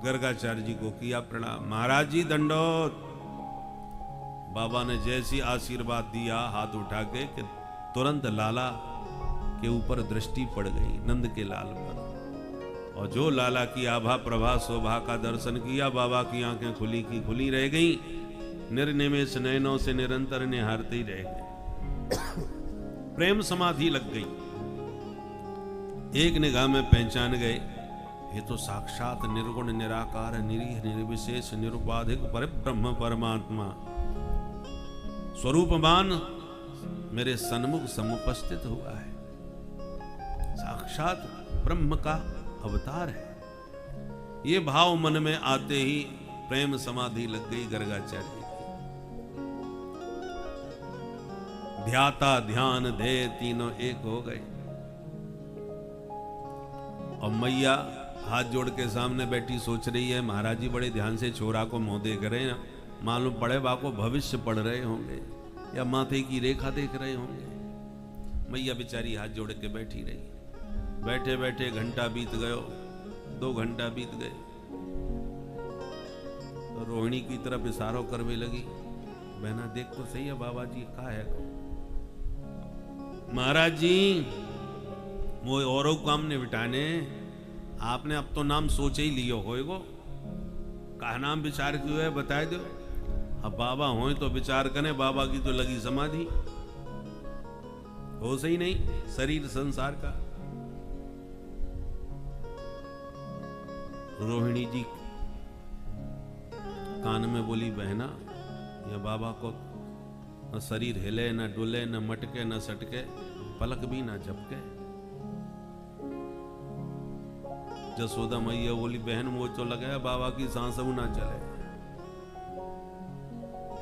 Speaker 2: गर्गाचार्य जी को किया प्रणाम। महाराज जी दंडोत। बाबा ने जैसी आशीर्वाद दिया हाथ उठा के कि तुरंत लाला के ऊपर दृष्टि पड़ गई, नंद के लाल पर। और जो लाला की आभा प्रभा शोभा का दर्शन किया, बाबा की आंखें खुली की खुली रह गई, निर्निमेष नयनों से निरंतर निहारते ही रह गए। प्रेम समाधि लग गई। एक निगाह में पहचान गए ये तो साक्षात निर्गुण निराकार निरीह निर्विशेष निरुपाधिक परब्रह्म परमात्मा स्वरूपमान मेरे सन्मुख समुपस्थित हुआ है। साक्षात ब्रह्म का अवतार है। ये भाव मन में आते ही प्रेम समाधि लग गई गर्गाचार्य की। ध्याता ध्यान दे तीनों एक हो गए। और मैया हाथ जोड़ के सामने बैठी सोच रही है महाराज जी बड़े ध्यान से छोरा को मुंह देख रहे हैं, मालूम पड़े बाको भविष्य पढ़ रहे होंगे या माथे की रेखा देख रहे होंगे। मैया बेचारी हाथ जोड़ के बैठी रही। बैठे बैठे घंटा बीत गयो, 2 घंटा बीत गए। तो रोहिणी की तरफ इशारों करने लगी, बहना देख तो सही है बाबा जी कहा है। महाराज जी वो औरों काम ने बिठाने, आपने अब तो नाम सोचे ही लियो होएगो, कहा नाम विचार क्यों है बता दो। अब बाबा हो तो विचार करें, बाबा की तो लगी समाधि, हो सही नहीं शरीर संसार का। रोहिणी जी कान में बोली बहना या बाबा को न शरीर हिले न डुले न मटके न सटके, पलक भी ना झपके। जसोदा मैया बोली बहन वो तो लगा बाबा की सांस ना चले।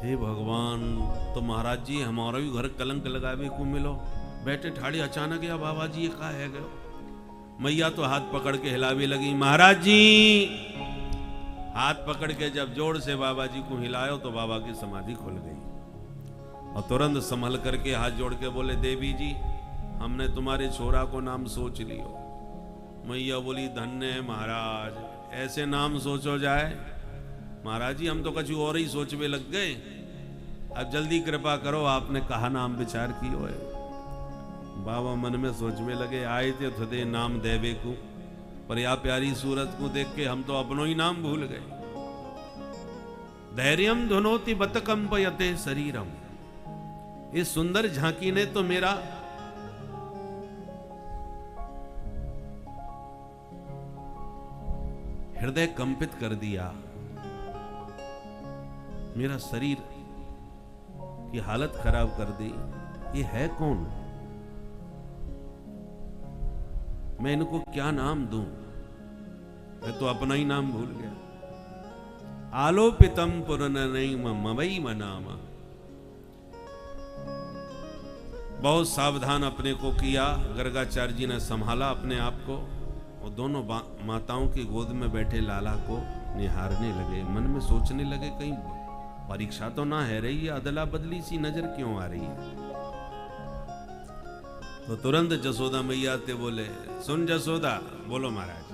Speaker 2: हे भगवान, तो महाराज जी हमारा भी घर कलंक लगावे को मिलो। बैठे ठाड़ी अचानक या बाबा जी ये का है गयो। मैया तो हाथ पकड़ के हिलावे लगी। महाराज जी हाथ पकड़ के जब जोर से बाबा जी को हिलायो तो बाबा की समाधि खुल गई और तुरंत संभल करके हाथ जोड़ के बोले, देवी जी हमने तुम्हारे छोरा को नाम सोच लियो। मैया बोली, धन्य है महाराज, ऐसे नाम सोचो जाए। महाराज जी हम तो कछु और ही सोचवे लग गए, अब जल्दी कृपा करो, आपने कहा नाम विचार कियो है। बाबा मन में सोचने लगे, आए थे थदे नाम देवे को, पर या प्यारी सूरत को देख के हम तो अपनों ही नाम भूल गए। धैर्यम धुनोति बत कंपयते शरीरम, इस सुंदर झांकी ने तो मेरा हृदय कंपित कर दिया, मेरा शरीर की हालत खराब कर दी। ये है कौन? मैं इनको क्या नाम दूं? मैं तो अपना ही नाम भूल गया। आलोपितम पुरननैम मवई मनामा। बहुत सावधान अपने को किया। गर्गाचार्य जी ने संभाला अपने आप को और दोनों माताओं की गोद में बैठे लाला को निहारने लगे। मन में सोचने लगे, कहीं परीक्षा तो ना है रही है, अदला बदली सी नजर क्यों आ रही है। तो तुरंत जसोदा मैया ते बोले, सुन जसोदा, बोलो महाराज।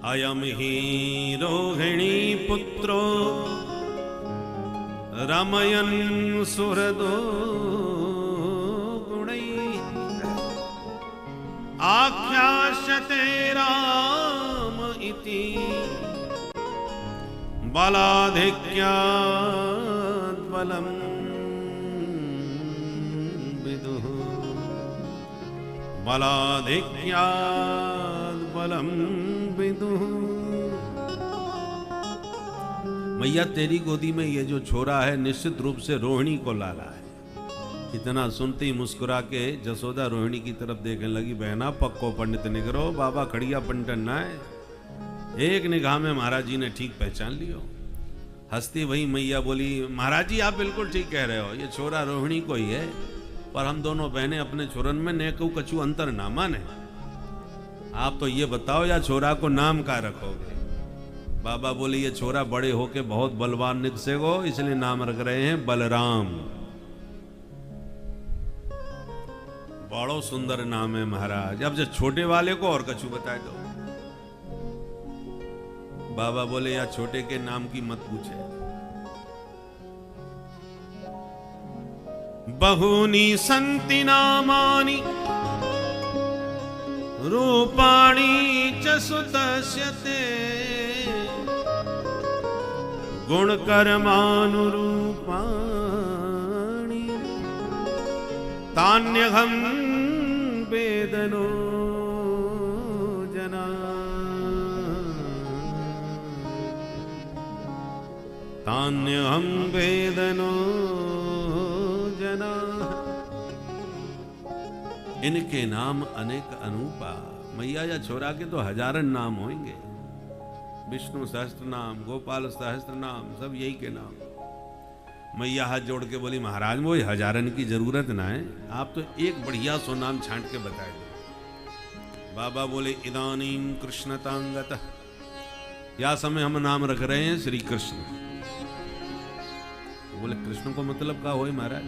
Speaker 2: अयम ही रोहिणी पुत्रो रमयन सुहृदो गुणै आख्यास्यते राम इति बलाधिक्यात् बलम् विदुः बलाधिक्यात् बलम् विदुः। मैया तेरी गोदी में ये जो छोरा है निश्चित रूप से रोहिणी को लाला है। इतना सुनते ही मुस्कुरा के जसोदा रोहिणी की तरफ देखने लगी। बहना पक्को पंडित निगरो, बाबा खड़िया पंटन ना है। एक निगाह में महाराज जी ने ठीक पहचान लियो। हंसती वही मैया बोली, महाराज जी आप बिल्कुल ठीक कह रहे हो, ये छोरा रोहिणी को ही है, पर हम दोनों बहनें अपने छोरन में नेकू कछु अंतर ना माने। आप तो ये बताओ या छोरा को नाम का रखोगे? बाबा बोले, ये छोरा बड़े होके बहुत बलवान निकसेगो, इसलिए नाम रख रहे हैं बलराम। बड़ो सुंदर नाम है महाराज। अब जो छोटे वाले को और कछु बता दो। बाबा बोले, या छोटे के नाम की मत पूछे। बहूनि सन्ति नामानि रूपाणि च सुतस्य ते गुणकर्मानुरूपाणि तान्यहं वेदनो जना तान्यहं वेदनो जना। इनके नाम अनेक अनूपा। मैया या छोरा के तो हजारन नाम होंगे। विष्णु सहस्त्र नाम, गोपाल सहस्त्र नाम, सब यही के नाम। मैया हाथ जोड़ के बोली, महाराज वो हजारन की जरूरत ना है, आप तो एक बढ़िया सो नाम छांट के बताए दो। बाबा बोले, इदानीम कृष्णतांगतः, या समय हम नाम रख रहे हैं श्री कृष्ण। बोले, कृष्ण को मतलब क्या हो महाराज?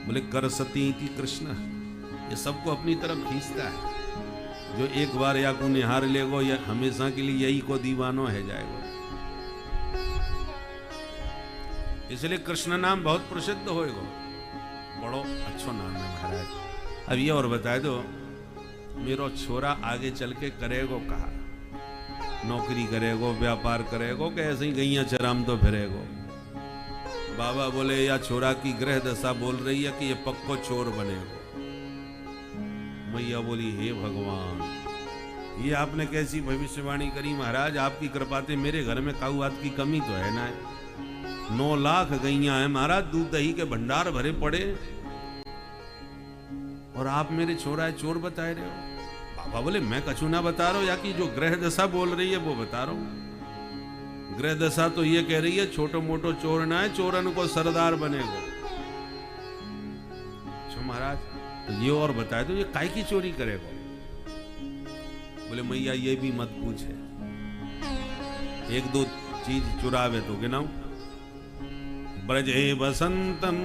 Speaker 2: बोले, कर सती थी कृष्ण, ये सबको अपनी तरफ खींचता है। जो एक बार या को निहार लेगो या हमेशा के लिए यही को दीवानो है जाएगा। इसलिए कृष्ण नाम बहुत प्रसिद्ध होएगो। बड़ो अच्छो नाम है महाराज। अब ये और बताए दो, मेरो छोरा आगे चल के करेगो कहा? नौकरी करेगो, व्यापार करेगो, कि ऐसे ही गैया चराम तो फिरेगो? बाबा बोले, या छोरा की ग्रह दशा बोल रही है कि ये पक्को चोर बनेगो। मैया बोली, हे भगवान, ये आपने कैसी भविष्यवाणी करी महाराज? आपकी कृपा से मेरे घर में काउआत की कमी तो है ना। 9 लाख गैया है महाराज, दूध दही के भंडार भरे पड़े, और आप मेरे छोरा है चोर बता रहे हो? बाबा बोले, मैं कछु ना बता रहा हूं, या कि जो ग्रह दशा बोल रही है वो बता रहा हूं। ग्रह दशा तो ये कह रही है छोटो मोटो चोर ना है, चोरन को सरदार बनेगा। अच्छा महाराज तो ये और बताए दो, ये काय की चोरी करेगा? बोले मैया ये भी मत पूछे, एक दो चीज चुरावे तो गिनाऊं। ब्रजे बसंतम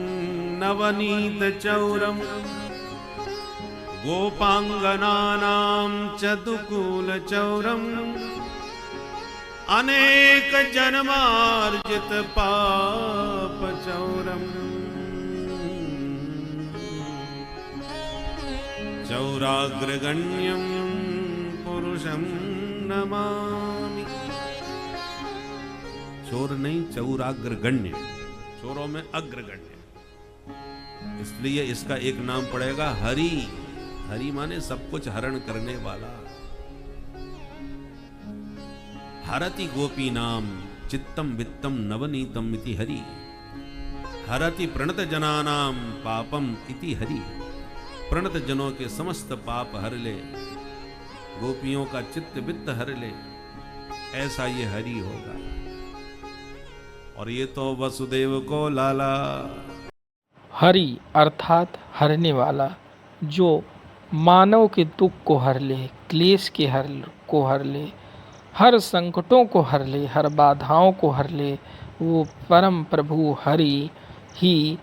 Speaker 2: नवनीत चौरम गोपांगनानां चतुकूल चौरम अनेक जन्मार्जित पाप चौरम चौराग्रगण्यं पुरुषं नमामि। चोर नहीं, चौराग्रगण्य, चोरों में अग्रगण्य, इसलिए इसका एक नाम पड़ेगा हरि। हरि माने सब कुछ हरण करने वाला। हरति गोपी नाम चित्तम वित्तम नवनीतम इति हरि। हरति प्रणत जनानाम पापम इति हरि। प्रणत जनों के समस्त पाप हर ले, गोपियों का चित्त वित्त हर ले, ऐसा ये हरि होगा। और ये तो वसुदेव को लाला।
Speaker 1: हरि अर्थात हरने वाला, जो मानव के दुख को हर ले, क्लेश के को हर ले, हर संकटों को हर ले, हर बाधाओं को हर ले, वो परम प्रभु हरि ही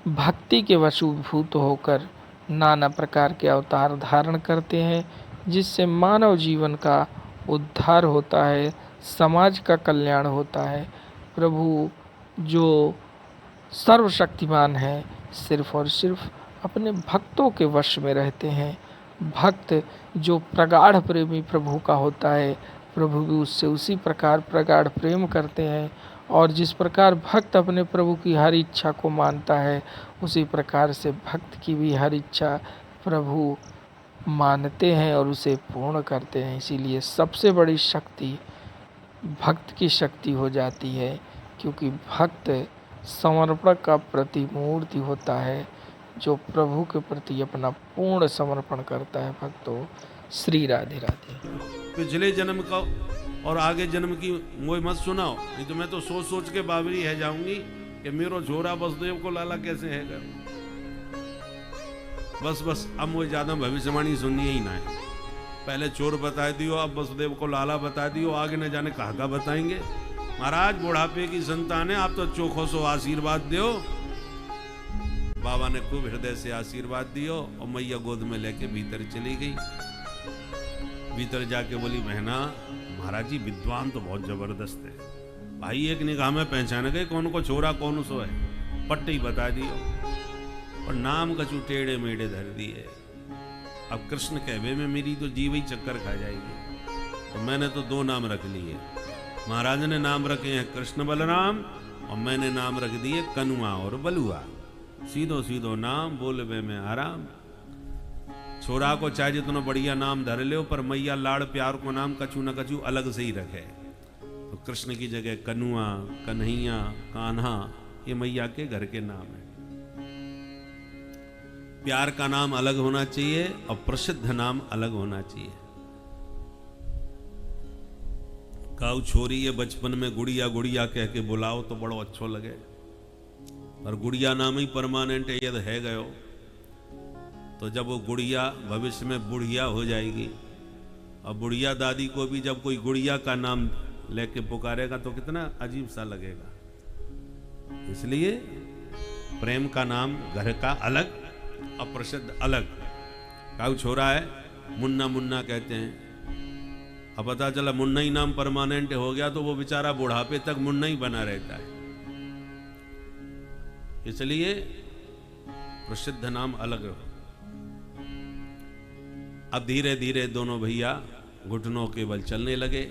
Speaker 1: भक्ति के वशीभूत होकर नाना प्रकार के अवतार धारण करते हैं, जिससे मानव जीवन का उद्धार होता है, समाज का कल्याण होता है। प्रभु जो सर्वशक्तिमान है, सिर्फ और सिर्फ अपने भक्तों के वश में रहते हैं। भक्त जो प्रगाढ़ प्रेमी प्रभु का होता है, प्रभु भी उससे उसी प्रकार प्रगाढ़ प्रेम करते हैं। और जिस प्रकार भक्त अपने प्रभु की हर इच्छा को मानता है, उसी प्रकार से भक्त की भी हर इच्छा प्रभु मानते हैं और उसे पूर्ण करते हैं। इसीलिए सबसे बड़ी शक्ति भक्त की शक्ति हो जाती है, क्योंकि भक्त समर्पण का प्रतिमूर्ति होता है, जो प्रभु के प्रति अपना पूर्ण समर्पण करता है। भक्तों, श्री राधे राधे।
Speaker 2: पिछले जन्म का और आगे जन्म की मोह मत सुनाओ, नहीं तो मैं तो सोच सोच के बाबरी है जाऊंगी कि मेरो छोरा वसुदेव को लाला कैसे है गया। बस अब मुझे ज्यादा भविष्यवाणी सुननी ही ना है। पहले चोर बता दियो, अब वसुदेव को लाला बता दियो, आगे न जाने कहाँ का बताएंगे। महाराज बुढ़ापे की संतान है, आप तो चोखो सो आशीर्वाद दियो। बाबा ने खूब हृदय से आशीर्वाद दियो और मैया गोद में लेके भीतर चली गई। भीतर जाके बोली, बहना महाराज जी विद्वान तो बहुत जबरदस्त है। भाई एक निगाह में पहचान गए कौन को छोरा कौन सो है, पट्टी बता दियो और नाम कछु टेढ़े मेढ़े धर दिए। अब कृष्ण कहवे में मेरी तो जीव ही चक्कर खा जाएगी। तो मैंने तो दो नाम रख लिए। महाराज ने नाम रखे हैं कृष्ण बलराम और मैंने नाम रख दिए कनुआ और बलुआ। सीधो सीधो नाम बोलबे में आराम। छोरा को चाहे जितना बढ़िया नाम धर लो, पर मैया लाड़ प्यार को नाम कछु न कछु अलग से ही रखे। तो कृष्ण की जगह कनुआ, कन्हैया, कान्हा, ये मैया के घर के नाम है। प्यार का नाम अलग होना चाहिए और प्रसिद्ध नाम अलग होना चाहिए। काऊ छोरी ये बचपन में गुड़िया गुड़िया कह के बुलाओ तो बड़ो अच्छो लगे, पर गुड़िया नाम ही परमानेंट यदि है गयो तो जब वो गुड़िया भविष्य में बुढ़िया हो जाएगी, और बुढ़िया दादी को भी जब कोई गुड़िया का नाम लेके पुकारेगा तो कितना अजीब सा लगेगा। इसलिए प्रेम का नाम घर का अलग और प्रसिद्ध अलग। काऊ छोरा है, मुन्ना मुन्ना कहते हैं। अब पता चला मुन्ना ही नाम परमानेंट हो गया तो वो बेचारा बुढ़ापे तक मुन्ना ही बना रहता है। इसलिए प्रसिद्ध नाम अलग हो। अब धीरे धीरे दोनों भैया घुटनों के बल चलने लगे।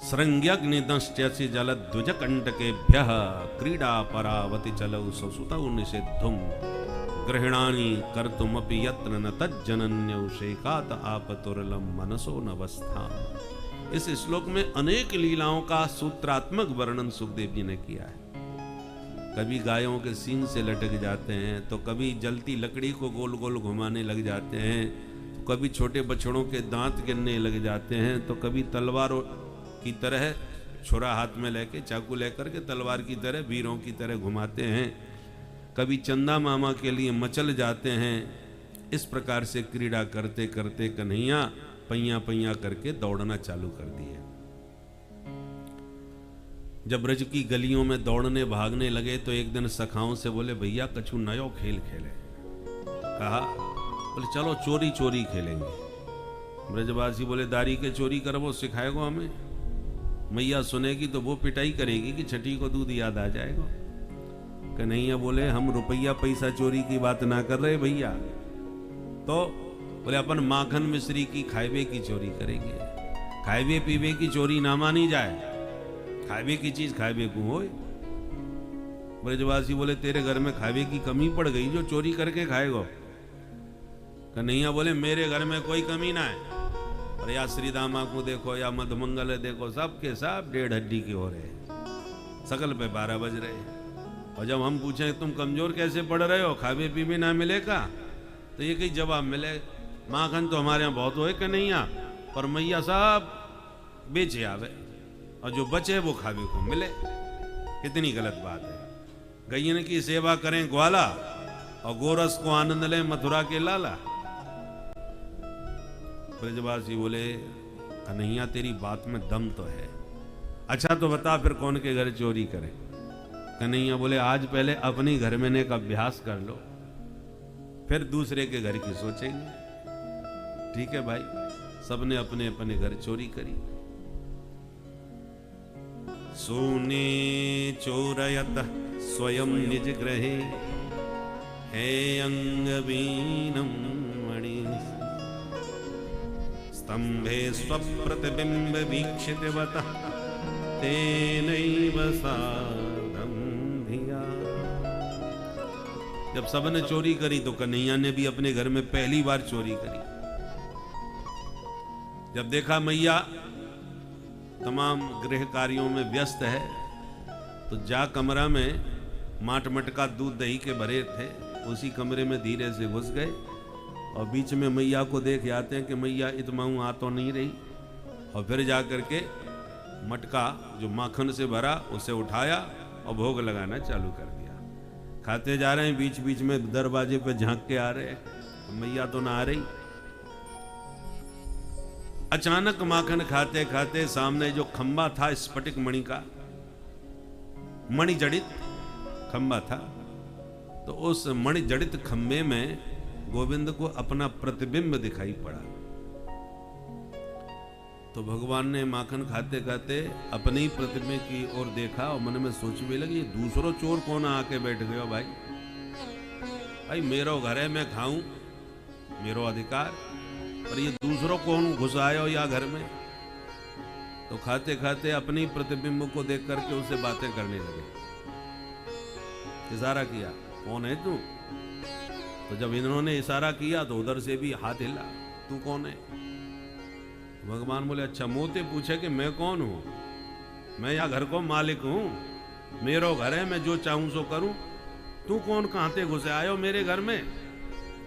Speaker 2: श्रृंग्यग्निदंष्ट्यसि जलद्विजकंटकेभ्यः क्रीडा परावति चलौ ससुतौ निषिद्धुम गृहिणानि कर्तुमपि यत्न न तज्जनन्यौ शेकात आपतुरलम मनसो नवस्था। इस श्लोक में अनेक लीलाओं का सूत्रात्मक वर्णन सुखदेव जी ने किया है। कभी गायों के सींग से लटक जाते हैं, तो कभी जलती लकड़ी को गोल गोल घुमाने लग जाते हैं, तो कभी छोटे बछड़ों के दांत गिरने लग जाते हैं, तो कभी तलवार की तरह छुरा हाथ में लेके, चाकू लेकर के तलवार की तरह, वीरों की तरह घुमाते हैं। कभी चंदा मामा के लिए मचल जाते हैं। इस प्रकार से क्रीड़ा करते करते कन्हैया पैया पैया करके दौड़ना चालू कर दिए। जब ब्रज की गलियों में दौड़ने भागने लगे तो एक दिन सखाओं से बोले, भैया कछु नयो खेल खेले। कहा, बोले चलो चोरी चोरी खेलेंगे। ब्रजवासी बोले, दारी के चोरी करवो, सिखाएगो हमें। मैया सुनेगी तो वो पिटाई करेगी कि छठी को दूध याद आ जाएगा। कन्हैया बोले, हम रुपया पैसा चोरी की बात ना कर रहे भैया, तो बोले अपन माखन मिश्री की खाइबे की चोरी करेंगे। खाइबे पीबे की चोरी ना मानी जाए, खाइबे की चीज खाइबे को होए। ब्रजवासी बोले, तेरे घर में खाइबे की कमी पड़ गई जो चोरी करके खाएगो। कन्हैया बोले, मेरे घर में कोई कमी ना है, और या श्री दामा को देखो या मधुमंगल देखो, सबके सब 1.5 हड्डी के हो रहे, सकल पे 12 बज रहे। और जब हम पूछें तुम कमजोर कैसे पड़ रहे हो, खावे पीवे ना मिलेगा, तो ये कहीं जवाब मिले, माखन तो हमारे यहाँ बहुत होए कन्हैया, पर मैया साहब बेचे आवे, और जो बचे वो खावे को मिले। कितनी गलत बात है। गैयन की सेवा करें ग्वाला, और गोरस को आनंद लें मथुरा के लाला। ब्रजवासी बोले, कन्हैया तेरी बात में दम तो है, अच्छा तो बता फिर कौन के घर चोरी करे। कन्हैया बोले, आज पहले अपने घर में ने का अभ्यास कर लो, फिर दूसरे के घर की सोचेंगे। ठीक है भाई, सबने अपने अपने घर चोरी करी। सोने चोरयत स्वयं निज ग्रहे, हे अंगवीनम मणि स्तंभे स्वप्रतिबिंब वीक्षितवत, तेनैव साधं धिया। जब सबने चोरी करी तो कन्हैया ने भी अपने घर में पहली बार चोरी करी। जब देखा मैया तमाम गृह कार्यों में व्यस्त है, तो जा कमरा में माट मटका दूध दही के भरे थे, उसी कमरे में धीरे से घुस गए, और बीच में मैया को देख आते हैं कि मैया इतमाऊ आ तो नहीं रही, और फिर जा करके मटका जो माखन से भरा उसे उठाया और भोग लगाना चालू कर दिया। खाते जा रहे हैं, बीच बीच में दरवाजे पे झांक के आ रहे हैं, मैया तो ना आ रही। अचानक माखन खाते खाते सामने जो खंबा था स्फटिक मणि का, मणि जड़ित खंबा था, तो उस मणि जड़ित खंबे में गोविंद को अपना प्रतिबिंब दिखाई पड़ा। तो भगवान ने माखन खाते खाते अपने ही प्रतिबिंब की ओर देखा और मन में सोचने लगी, दूसरो चोर कौन आके बैठ गयो भाई, भाई मेरो घर है, मैं खाऊं, मेरो अधिकार, पर ये दूसरों कौन घुसायो या घर में। तो खाते खाते अपने ही प्रतिबिंब को देख करके उससे बातें करने लगे। इशारा किया, कौन है तू? तो जब इन्होंने इशारा किया तो उधर से भी हाथ हिला, तू कौन है? भगवान बोले, अच्छा मोते पूछे कि मैं कौन हूं? मैं यहाँ घर को मालिक हूं, मेरो घर है, मैं जो चाहूं सो करूं। तू कौन, कहां से घुसे आयो मेरे घर में?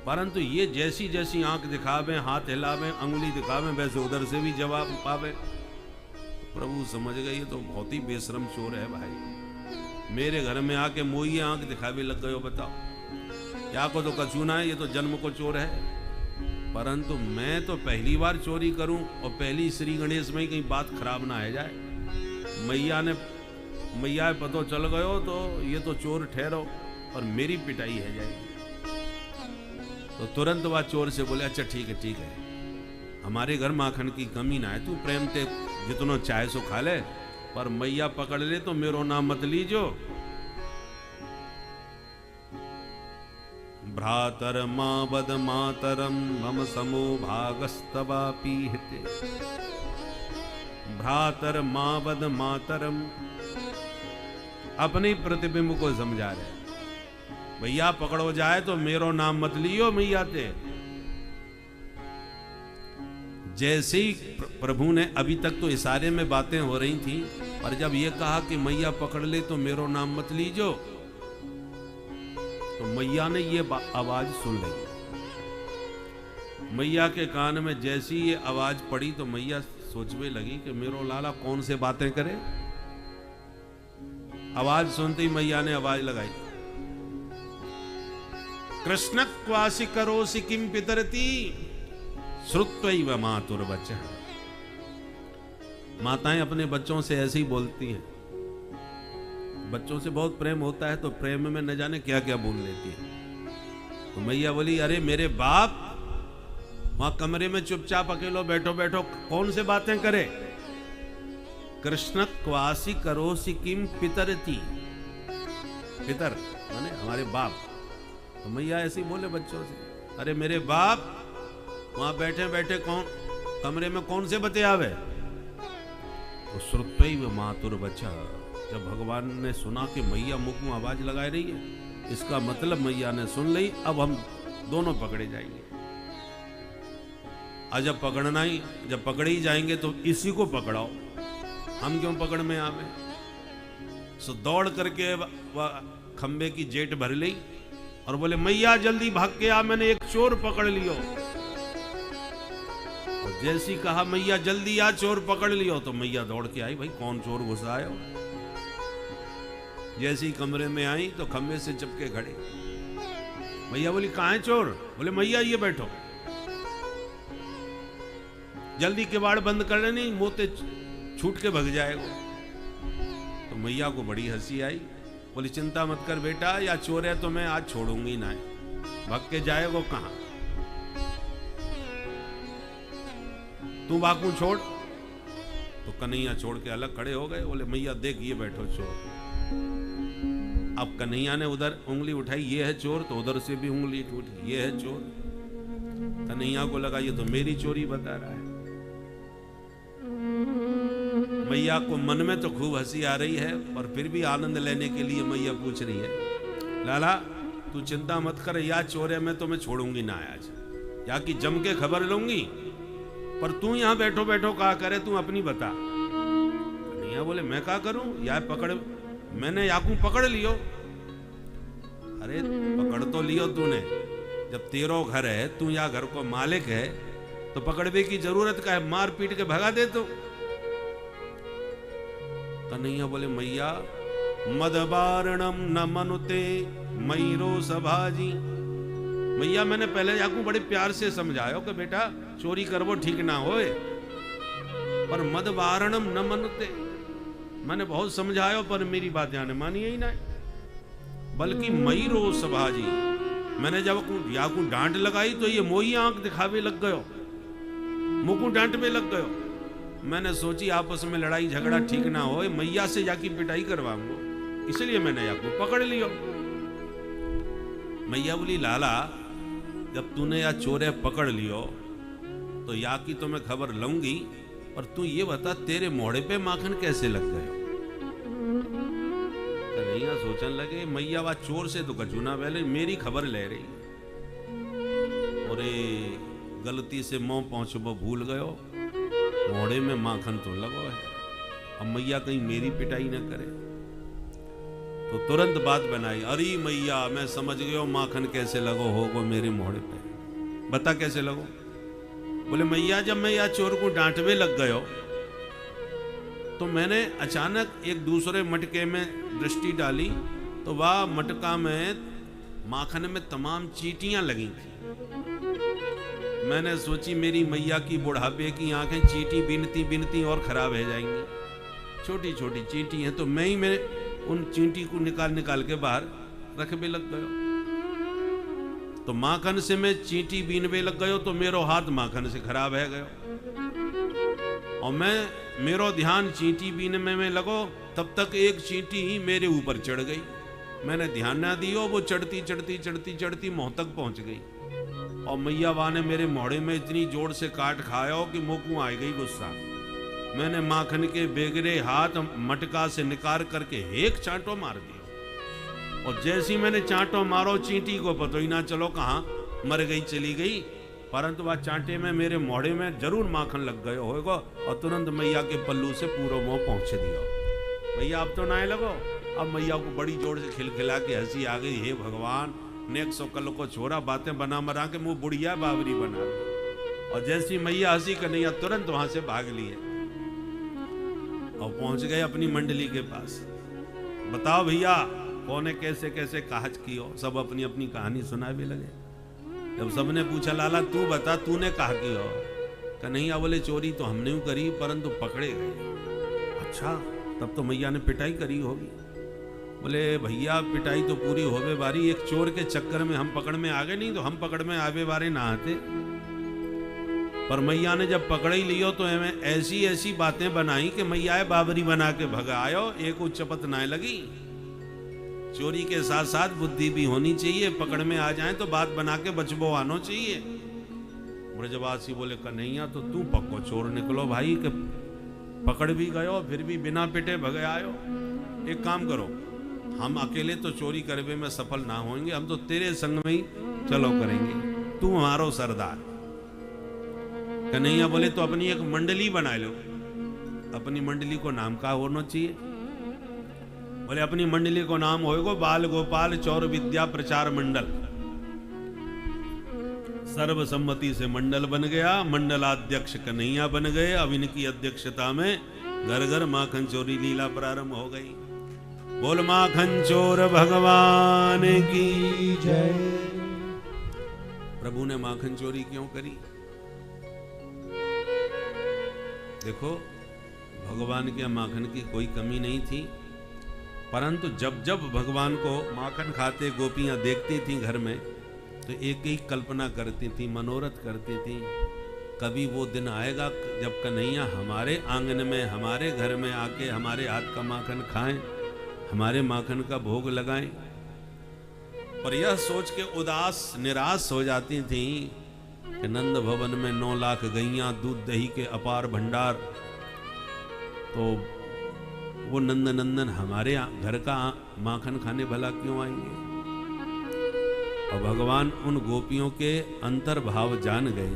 Speaker 2: परंतु ये जैसी जैसी आंख दिखावे, हाथ हिलावे, अंगुली दिखावे, वैसे उधर से भी जवाब पावे। प्रभु समझ गए ये तो बहुत ही बेशरम चोर है भाई, मेरे घर में आके मोई आंख दिखावे लग गए हो। बताओ, या को तो कचूना है, ये तो जन्म को चोर है। परंतु मैं तो पहली बार चोरी करूं, और पहली श्री गणेश में ही कहीं बात खराब ना है जाए। मैया पतो चल गयो तो ये तो चोर ठहरो और मेरी पिटाई है जाएगी। तो तुरंत वह चोर से बोले, अच्छा ठीक है, हमारे घर माखन की कमी ना है, तू प्रेम ते जितनो चाहे सो खा ले, पर मैया पकड़ ले तो मेरो नाम मत लीजो। भ्रातर मां बद मातरम मम समो भागस्तवा पीहते। भ्रातर मां बद मातरम, अपने प्रतिबिंब को समझा रहे, भैया पकड़ो जाए तो मेरो नाम मत लियो मैया ते। जैसे ही प्रभु ने, अभी तक तो इशारे में बातें हो रही थी, और जब ये कहा कि मैया पकड़ ले तो मेरो नाम मत लीजो, तो मैया ने ये आवाज सुन ली। मैया के कान में जैसी ये आवाज पड़ी तो मैया सोचने लगी कि मेरो लाला कौन से बातें करे। आवाज सुनते ही मैया ने आवाज लगाई, कृष्ण क्वासी करोसि किम पितरती श्रुत्वैव मातुर्वचः। माताएं अपने बच्चों से ऐसे ही बोलती हैं। बच्चों से बहुत प्रेम होता है तो प्रेम में न जाने क्या क्या बोल लेती है। तो मैया बोली, अरे मेरे बाप, वहां कमरे में चुपचाप अकेलो बैठो बैठो कौन से बातें करे। कृष्ण क्वासी करोसि किम पितरती, पितर माने हमारे बाप। तो मैया ऐसे ही बोले बच्चों से, अरे मेरे बाप, वहां बैठे बैठे कौन कमरे में कौन से बतियावे। तो श्रुत्वैव मातुर्वचः, जब भगवान ने सुना कि मैया मुख में आवाज लगा रही है, इसका मतलब मैया ने सुन ली, अब हम दोनों पकड़े जाएंगे। आज जब पकड़ना ही, जब पकड़े ही जाएंगे तो इसी को पकड़ाओ, हम क्यों पकड़ में आवे। सो दौड़ करके खंबे की जेट भर ली और बोले, मैया जल्दी भाग के आ, मैंने एक चोर पकड़ लियो। और जैसी कहा मैया जल्दी आ, चोर पकड़ लियो, तो मैया दौड़ के आई, भाई कौन चोर घुसा आयो। जैसी कमरे में आई तो खंबे से चिपके खड़े। मैया बोली, कहां है चोर। बोले, मैया ये बैठो, जल्दी किवाड़ बंद कर ले, नहीं मोते छूट के भग जाएगा। तो मैया को बड़ी हंसी आई। बोली, चिंता मत कर बेटा, या चोर है तो मैं आज छोड़ूंगी ना, भग के जाएगा कहां, तू बाकू छोड़। तो कन्हैया छोड़ के अलग खड़े हो गए। बोले, मैया देख ये बैठो चोर। अब कन्हैया ने उधर उंगली उठाई, ये है चोर, तो उधर से भी उंगली उठी, ये है चोर। कन्हैया को लगा ये तो मेरी चोरी बता रहा है। मैया को मन में तो खूब हंसी आ रही है, पर फिर भी आनंद लेने के लिए मैया पूछ रही है, लाला तू चिंता मत कर, या चोर है मैं तो मैं छोड़ूंगी ना आज, या कि जम के खबर लूंगी, पर तू यहां बैठो बैठो क्या करे, तू अपनी बता। कन्हैया बोले, मैं क्या करूं, या पकड़, मैंने याकू पकड़ लियो। अरे पकड़ तो लियो तूने, जब तेरो घर है, तू या घर को मालिक है, तो पकड़ने की जरूरत का है, मार पीट के भगा दे। तो कन्हैया बोले, मैया मदबारणम न मनुते मयरो सभाजी। मैया मैंने पहले याकू बड़े प्यार से समझायो कि बेटा चोरी करवो ठीक ना होए, पर मदबारणम न मनुते, मैंने बहुत समझायो पर मेरी बात याने मानी ही ना। बल्कि मयरो सभाजी, मैंने जब याकू डांट लगाई तो ये मोई आंख दिखावे लग गयो, मुकू डांट में लग गयो। मैंने सोची आपस में लड़ाई झगड़ा ठीक ना हो, मैया से जाकी पिटाई करवाऊंगा, इसलिए मैंने याकू पकड़ लियो। मैया बोली, लाला जब तूने या चोरे पकड़ लियो तो या की तो मैं खबर लूंगी, और तू ये बता तेरे मोड़े पे माखन कैसे लग गए। कन्हैया सोचने लगे, मैया वा चोर से तो कचूना पहले मेरी खबर ले रही, और गलती से मुंह पहुंचबो भूल गयो, मोड़े में माखन तो लगो है, अब मैया कहीं मेरी पिटाई न करे। तो तुरंत बात बनाई, अरे मैया मैं समझ गयो माखन कैसे लगो होगो मेरे मोड़े पे, बता कैसे लगो। बोले, मैया जब मैं या चोर को डांटवे लग गयो तो मैंने अचानक एक दूसरे मटके में दृष्टि डाली, तो वह मटका में माखन में तमाम चींटियां लगी थी। मैंने सोची मेरी मैया की बुढ़ापे की आंखें चींटी बिनती बिनती और खराब हो जाएंगी, छोटी छोटी चींटी हैं, तो मैं ही मैं उन चींटी को निकाल निकाल के बाहर रखबे लग गयो। तो माखन से मैं चींटी बीनवे लग गयो तो मेरो हाथ माखन से खराब है गयो, और मैं मेरो ध्यान चींटी बीनने में लगो, तब तक एक चींटी ही मेरे ऊपर चढ़ गई। मैंने ध्यान ना दियो, वो चढ़ती चढ़ती चढ़ती चढ़ती मुंह तक पहुंच गई, और मैया वा ने मेरे मोड़े में इतनी जोर से काट खाया कि मुंह को आ गई गुस्सा। मैंने माखन के बेगरे हाथ मटका से निकाल करके एक चांटो मार दिया, और जैसी मैंने चांटो मारो चींटी को पता ही ना चलो कहाँ मर गई चली गई, परंतु वह चांटे में मेरे मोड़े में जरूर माखन लग गयो होगा, और तुरंत मैया के पल्लू से पूरा मुंह पहुंच दिया। भैया अब तो ना लगो। अब मैया को बड़ी जोर से खिलखिला के हंसी आ गई, हे भगवान नेक सो कल को छोरा बातें बना मरा के मुंह बुढ़िया बावरी बना दी। और जैसी मैया हंसी कन्हैया तुरंत वहां से भाग लिए और पहुंच गए अपनी मंडली के पास। बताओ भैया कौन है, कैसे कैसे काहज की हो, सब अपनी अपनी कहानी सुना भी लगे। जब सबने पूछा लाला तू बता तूने कहा की हो, कन्हैया बोले चोरी तो हमने करी परंतु पकड़े गए। अच्छा तब तो मैया ने पिटाई करी होगी। बोले भैया पिटाई तो पूरी होवे बारी, एक चोर के चक्कर में हम पकड़ में आ गए, नहीं तो हम पकड़ में आवे बारे ना आते। पर मैया ने जब पकड़ ही लियो तो हमें ऐसी ऐसी बातें बनाई कि मैया बाबरी बना के भगायो, एक उच्चपत ना लगी। चोरी के साथ साथ बुद्धि भी होनी चाहिए, पकड़ में आ जाए तो बात बना के बचबो आनो चाहिए। ब्रजवासी बोले कन्हैया तो तू पक्को चोर निकलो भाई, कि पकड़ भी गयो फिर भी बिना पिटे भगे आयो। एक काम करो, हम अकेले तो चोरी करवे में सफल ना होंगे, हम तो तेरे संग में ही चलो करेंगे, तू हमारो सरदार। कन्हैया बोले तो अपनी एक मंडली बना लो। अपनी मंडली को नाम का होना चाहिए? बोले अपनी मंडली को नाम होएगो बाल गोपाल चौर विद्या प्रचार मंडल। सर्वसम्मति से मंडल बन गया, मंडलाध्यक्ष कन्हैया बन गए। अब इनकी अध्यक्षता में घर घर माखन चोरी लीला प्रारंभ हो गई। बोल माखन चोर भगवान की
Speaker 3: जय।
Speaker 2: प्रभु ने माखन चोरी क्यों करी? देखो भगवान के माखन की कोई कमी नहीं थी, परंतु जब जब भगवान को माखन खाते गोपियां देखती थीं घर में तो एक एक कल्पना करती थी, मनोरथ करती थी, कभी वो दिन आएगा जब कन्हैया हमारे आंगन में हमारे घर में आके हमारे हाथ का माखन खाएं, हमारे माखन का भोग लगाएं। पर यह सोच के उदास निराश हो जाती थी कि नंद भवन में 9 लाख गैया, दूध दही के अपार भंडार, तो वो नंद नंदन हमारे घर का माखन खाने भला क्यों आएंगे? और भगवान उन गोपियों के अंतर्भाव जान गए,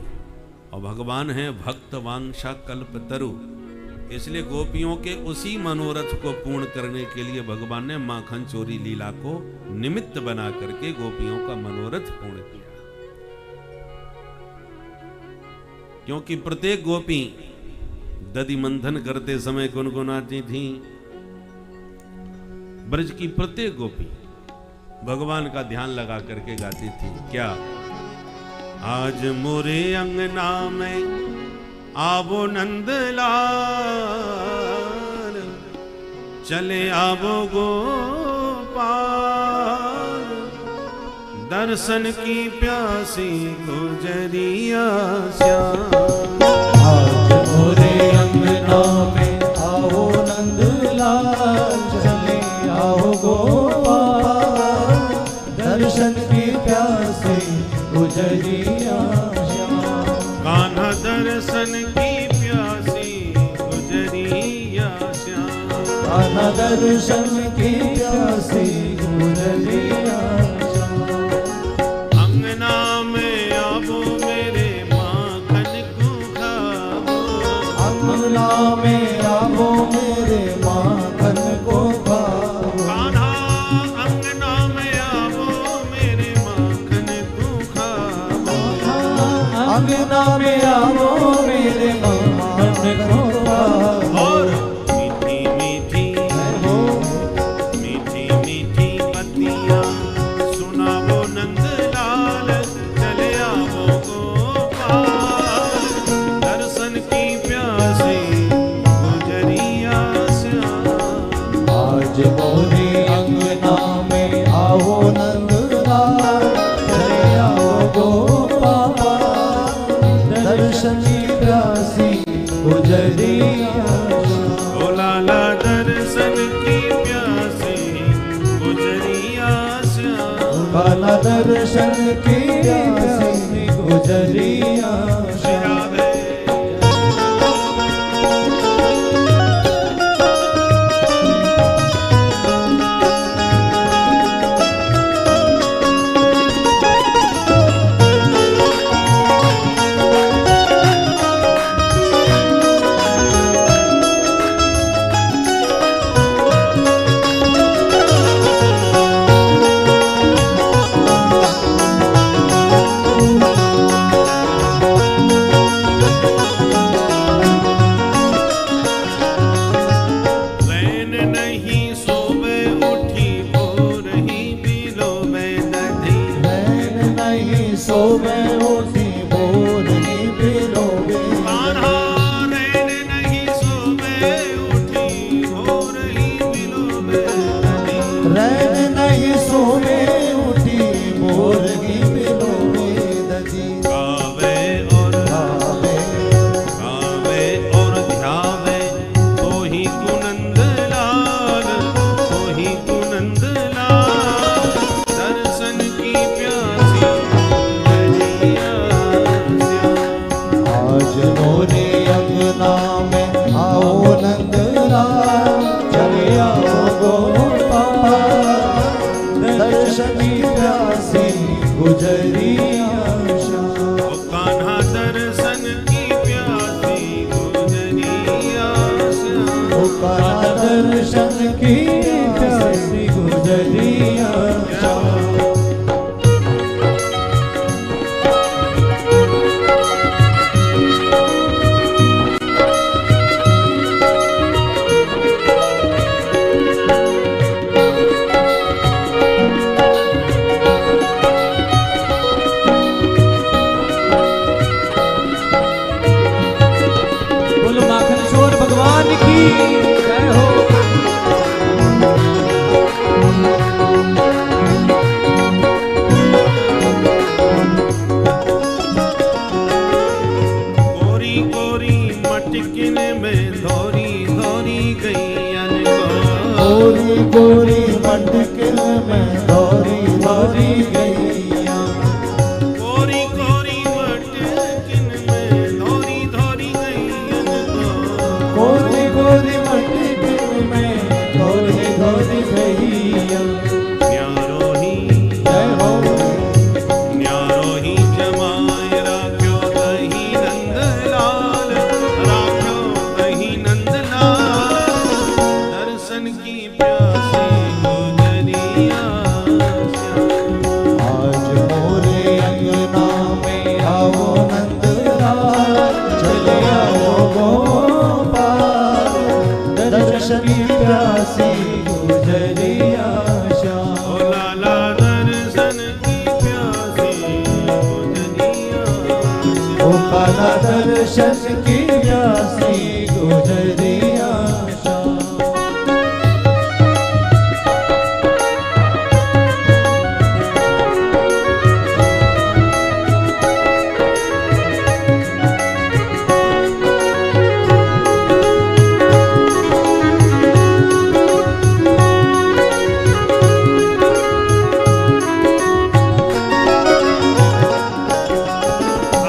Speaker 2: और भगवान है भक्त वांछा कल्प तरु, इसलिए गोपियों के उसी मनोरथ को पूर्ण करने के लिए भगवान ने माखन चोरी लीला को निमित्त बना करके गोपियों का मनोरथ पूर्ण किया। क्योंकि प्रत्येक गोपी दधि मंथन करते समय गुनगुनाती थी। ब्रज की प्रत्येक गोपी भगवान का ध्यान लगा करके गाती थी। क्या? आज मोरे अंगना में आवो नंदलाल, चले आवो गोपाल, दर्शन की प्यासी गुजरिया श्याम।
Speaker 3: आज मोरे अंगना में आओ नंदलाल, चले आओ गोपाल, दर्शन की प्यासे गुजरिया श्याम।
Speaker 2: कान्हा दर्शन की प्यासी गुजरिया श्याम।
Speaker 3: कान्हा दर्शन की प्यासी गुजरिया श्याम।
Speaker 2: अंगना में आवो मेरे माखन को खाओ,
Speaker 3: अंगना में आवो मेरे माखन को खाओ।
Speaker 2: कान्हा अंगना में आवो मेरे माखन को खाओ।
Speaker 3: अंगना में आवो मेरे माखन को खाओ।
Speaker 2: और मीठी मीठी मीठी मीठी पतियां सुनावो नंदलाल, चले आवो गोपाल, दर्शन की प्यासी गुजरिया श्याम।
Speaker 3: आज मोरे अंगना में आओ नंदलाल, चले आओ गोपाल, दर्शन की प्यासी गुजरिया श्याम।
Speaker 2: ओ लाला दर्शन की प्यासी गुजरिया श्याम।
Speaker 3: कान्हा दर्शन की प्यासी गुजरिया श्याम।
Speaker 2: श्याम।
Speaker 3: गोरी गोरी मटकिन में दौरी दौरी गैया
Speaker 2: गोरी गोरी मटकिन में धोरी धोरी गैयन
Speaker 3: गोरी गोरी मटकिन में दौरी दौरी गैया
Speaker 2: न्यारो ही
Speaker 3: जय हो
Speaker 2: न्यारो ही जमाए राख्यो दही नंदलाल राख्यो दही नंदलाल दर्शन की प्यासी गुजरिया
Speaker 3: आज मोरे अंगना में आओ नंदलाल चले आओ गोपाल दर्शन की प्यासी गुजरिया श्याम
Speaker 2: ओ लाला दर्शन की प्यासी गुजरिया
Speaker 3: ओ काला दर्शन की प्यासी गुजरिया श्याम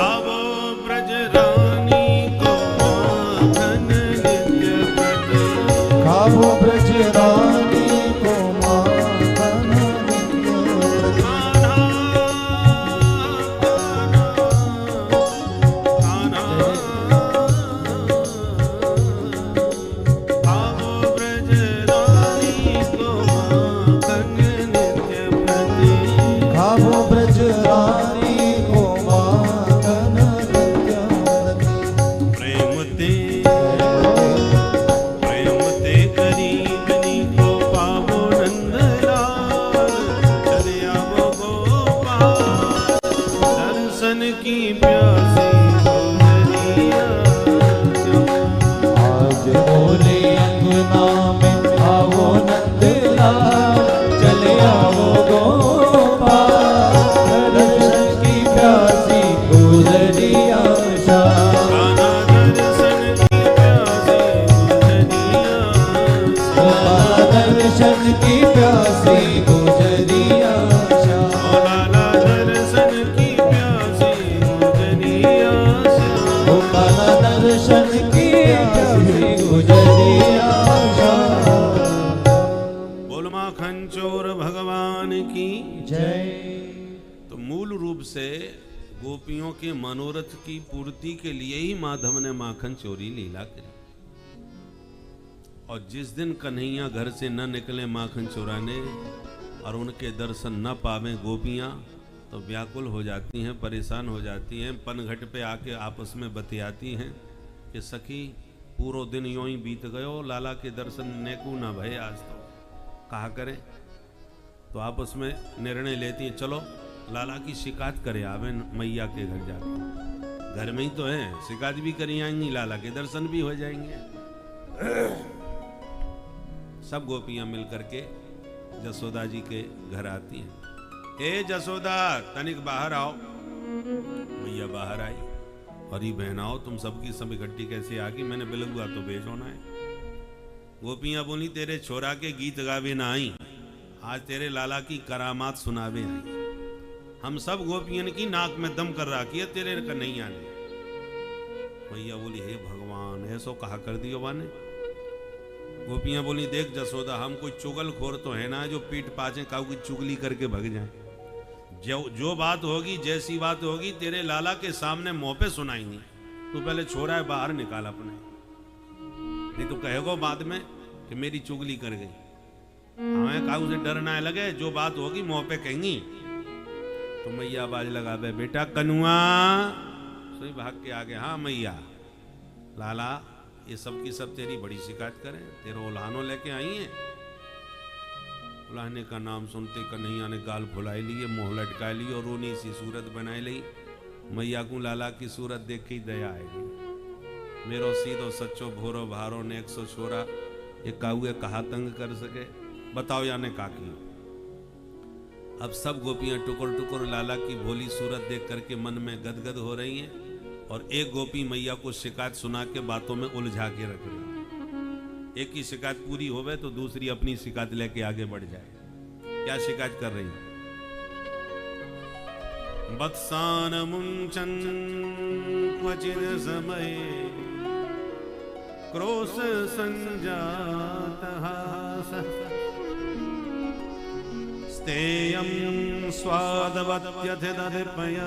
Speaker 2: आवो ब्रज रानी को माखन नित्य पद
Speaker 3: खाओ ब्रज रानी को माखन नित्य
Speaker 2: कान्हा आवो ब्रज रानी को माखन नित्य पद
Speaker 3: खाओ ब्रज रानी को माखन नित्य
Speaker 2: प्रेम ते गरीबनी को पावो नंदलाल चले आवो गोपाल दर्शन की प्यासी गुजरिया
Speaker 3: आज मोरे अंगना में आओ नंदलाल चले आओ गोपाल दर्शन की प्यासी गुजरिया श्याम
Speaker 2: कान्हा दर्शन की प्यासी गुजरिया
Speaker 3: दर्शन की प्यासी गुजरिया श्याम
Speaker 2: ओ लाला दर्शन की प्यासी गुजरिया
Speaker 3: ओ काला दर्शन की प्यासी गुजरिया श्याम
Speaker 2: बोल माखन चोर भगवान की
Speaker 3: जय
Speaker 2: तो मूल रूप से गोपियों के मनोरथ की पूर्ति के लिए ही माधव ने माखन चोरी लीला करी। और जिस दिन कन्हैया घर से न निकले माखन चुराने और उनके दर्शन न पावे गोपियां तो व्याकुल हो जाती हैं, परेशान हो जाती हैं, पनघट पे आके आपस में बतियाती हैं कि सखी पूरो दिन यूं ही बीत गयो, लाला के दर्शन नेकू ना भय आज तो कहा करें। तो आपस में निर्णय लेती हैं चलो लाला की शिकायत करे आवे मैया के घर जाके, घर में ही तो है, शिकायत भी करी आएंगी, लाला के दर्शन भी हो जाएंगे। सब गोपियां मिलकर के जसोदा जी के घर आती हैं। ए जसोदा तनिक बाहर आओ। मैया बाहर आई और ये बहन आओ, तुम सबकी सब इकट्ठी कैसे आ गई? मैंने बिलगुआ तो भेजोना है। गोपियां बोली तेरे छोरा के गीत गावे ना आई, आज तेरे लाला की करामात सुनावे आई। हम सब गोपियन की नाक में दम कर रखी है तेरे कन्हैया ने। मैया बोली हे भगवान ऐसो कहा कर दियो बाने। गोपियां बोली देख जसोदा हम कोई चुगलखोर तो है ना जो पीठ पाछे काऊ की चुगली करके भग जाए। जो बात होगी जैसी बात होगी तेरे लाला के सामने मुंह पे सुनाएंगी। तू पहले छोरा है बाहर निकाल अपने, नहीं तो कहेगो बाद में कि मेरी चुगली कर गई। हमें काऊ से डर ना लगे, जो बात होगी मुंह पे कहेंगी। तो मैया आवाज लगा बे बेटा कनुआ, सोई भाग के आगे हाँ मैया। लाला ये सब की सब तेरी बड़ी शिकायत करें, तेरे उल्हानो लेके आई हैं। उल्हाने का नाम सुनते कन्हैया ने गाल फुलाई लिए, मुंह लटका ली और रोनी सी सूरत बनाई ली। मैया को लाला की सूरत देख के दया आएगी। मेरो सीधो सच्चो भोरो भारो ने 100 छोरा ये काहुए कहा तंग कर सके, बताओ या ने काकी। अब सब गोपियां टुकुर टुकुर लाला की भोली सूरत देख करके मन में गदगद हो रही हैं और एक गोपी मैया को शिकायत सुना के बातों में उलझा के रख रही। एक की शिकायत पूरी होवे तो दूसरी अपनी शिकायत लेके आगे बढ़ जाए। क्या शिकायत कर रही है? वत्सान मुंचन क्वचिद समय क्रोश संजातः स्तेयं स्वादवत्यधिदधिपय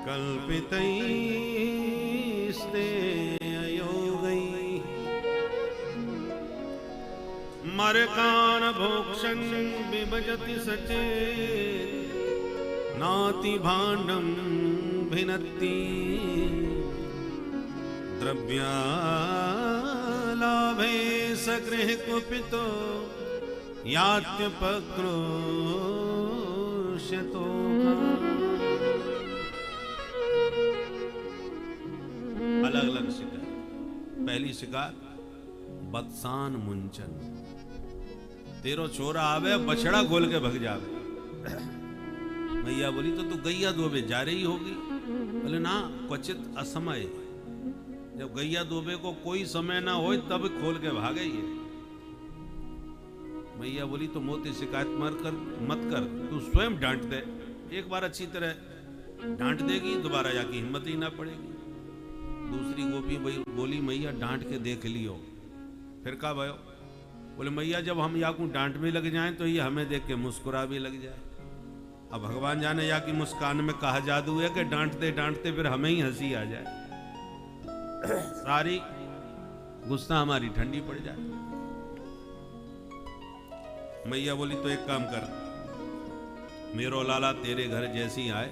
Speaker 2: कल्पितैस्तेययोगैः मरकान भोक्षन् विभजति सचेत् नाति भाण्डं भिनत्ति द्रव्यालाभे सगृह कुपितो यात्यपक्रोश्यतो। अलग अलग शिकायत। पहली शिकायत बत्सान मुंचन, तेरो छोरा आवे बछड़ा खोल के भग जावे। मैया बोली तो तू गैया दोबे जा रही होगी? बोले ना, क्वचित असमय, जब गैया दोबे को कोई समय ना हो तब खोल के भागे ये। मैया बोली तो मोती शिकायत मत कर, तू स्वयं डांट दे। एक बार अच्छी तरह डांट देगी, दोबारा जाके हिम्मत ही ना पड़ेगी। दूसरी गोपी बोली मैया डांट के देख लियो। फिर कहा भयो? बोले मैया जब हम या को डांट भी लग जाएं तो ये हमें देख के मुस्कुरा भी लग जाए। अब भगवान जाने या कि मुस्कान में कहा जादू है कि डांटते डांटते फिर हमें ही हंसी आ जाए, सारी गुस्सा हमारी ठंडी पड़ जाए। मैया बोली तो एक काम कर, मेरो लाला तेरे घर जैसी आए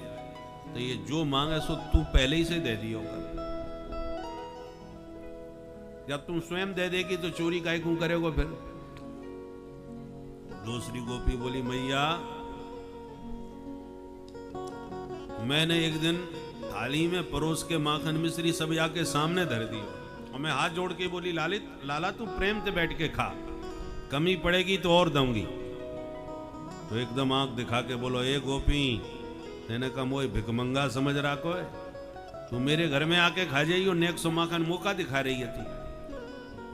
Speaker 2: तो ये जो मांगे सो तू पहले ही से दे दियो कर। जब तुम स्वयं दे देगी तो चोरी काहे क्यों करेगो फिर? दूसरी गोपी बोली मैया मैंने एक दिन थाली में परोस के माखन मिश्री सब आके सामने धर दी और मैं हाथ जोड़ के बोली लाला तू प्रेम से बैठ के खा, कमी पड़ेगी तो और दूंगी। तो एकदम आंख दिखा के बोलो ए गोपी, तेने कहा मोई भिकमंगा समझ रहा को है, तू मेरे घर में आके खा जाइयो, नेक सो माखन मौका दिखा रही है थी।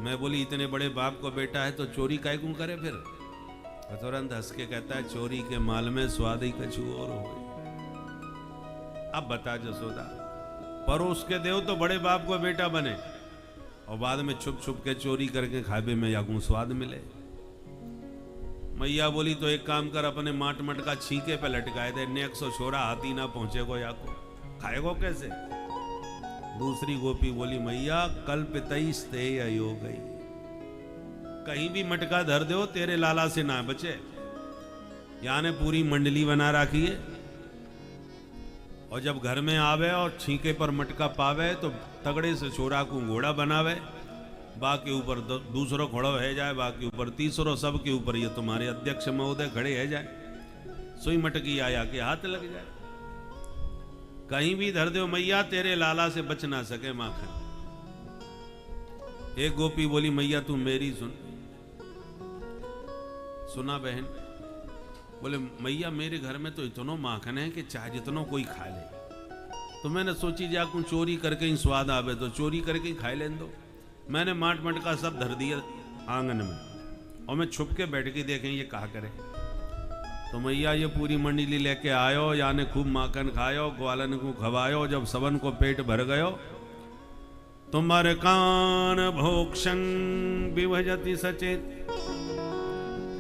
Speaker 2: मैं बोली इतने बड़े बाप को बेटा है तो चोरी काहे क्यों करे फिर? तुरंत हंस के कहता है चोरी के माल में स्वाद ही कछु और हो। अब बता जसोदा, परोस के देव तो बड़े बाप को बेटा बने और बाद में छुप छुप के चोरी करके खाबे में याकू स्वाद मिले। मैया बोली तो एक काम कर, अपने माट मटका छीके पे लटकाए दे, नेक सो छोरा हाथी ना पहुंचेगो याको, खाएगो कैसे? दूसरी गोपी बोली मैया कल्पितैस्ते अयोगई, कहीं भी मटका धर दो तेरे लाला से ना बचे। यानी पूरी मंडली बना रखी है और जब घर में आवे और छींके पर मटका पावे तो तगड़े से छोरा को घोड़ा बनावे, बाकी ऊपर दूसरों खड़ो है जाए, बाकी ऊपर तीसरों, सब के ऊपर ये तुम्हारे अध्यक्ष महोदय खड़े है जाए, सुई मटकी आया के हाथ लग जाए। कहीं भी धर दो मैया तेरे लाला से बच ना सके माखन। एक गोपी बोली मैया तू मेरी सुना बहन? बोले मैया मेरे घर में तो इतनो माखन है कि चाहे जितनो कोई खा ले, तो मैंने सोची जाकू चोरी करके ही स्वाद आवे तो चोरी करके ही खाए लें दो। मैंने माट मटका सब धर दिया आंगन में और मैं छुप के बैठ के देखें ये कहा करे। तो मैया ये पूरी मंडली लेके आयो, यानी खूब माखन खायो, ग्वालन को खवायो। जब सबन को पेट भर गयो तुम्हारे कान भोक्षण विभजति सचेत,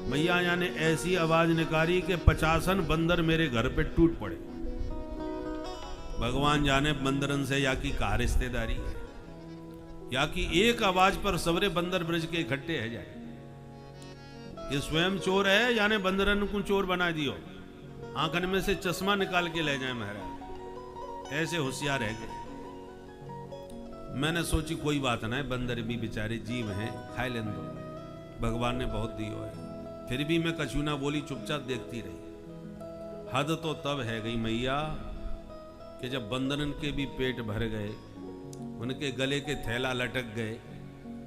Speaker 2: मैया यानी ऐसी आवाज निकाली कि 50 बंदर मेरे घर पे टूट पड़े। भगवान जाने बंदरन से या की कहा रिश्तेदारी है, या कि एक आवाज पर सवरे बंदर ब्रज के इकट्ठे है जाए। ये स्वयं चोर है यानी बंदरन को चोर बना दियो, आंखन में से चश्मा निकाल के ले जाए महाराज, ऐसे होशियार है। मैंने सोची कोई बात ना है, बंदर भी बेचारे जीव हैं, खाए लें दो, भगवान ने बहुत दियो है। फिर भी मैं कछु ना बोली, चुपचाप देखती रही। हद तो तब है गई मैया कि जब बंदरन के भी पेट भर गए, उनके गले के थैला लटक गए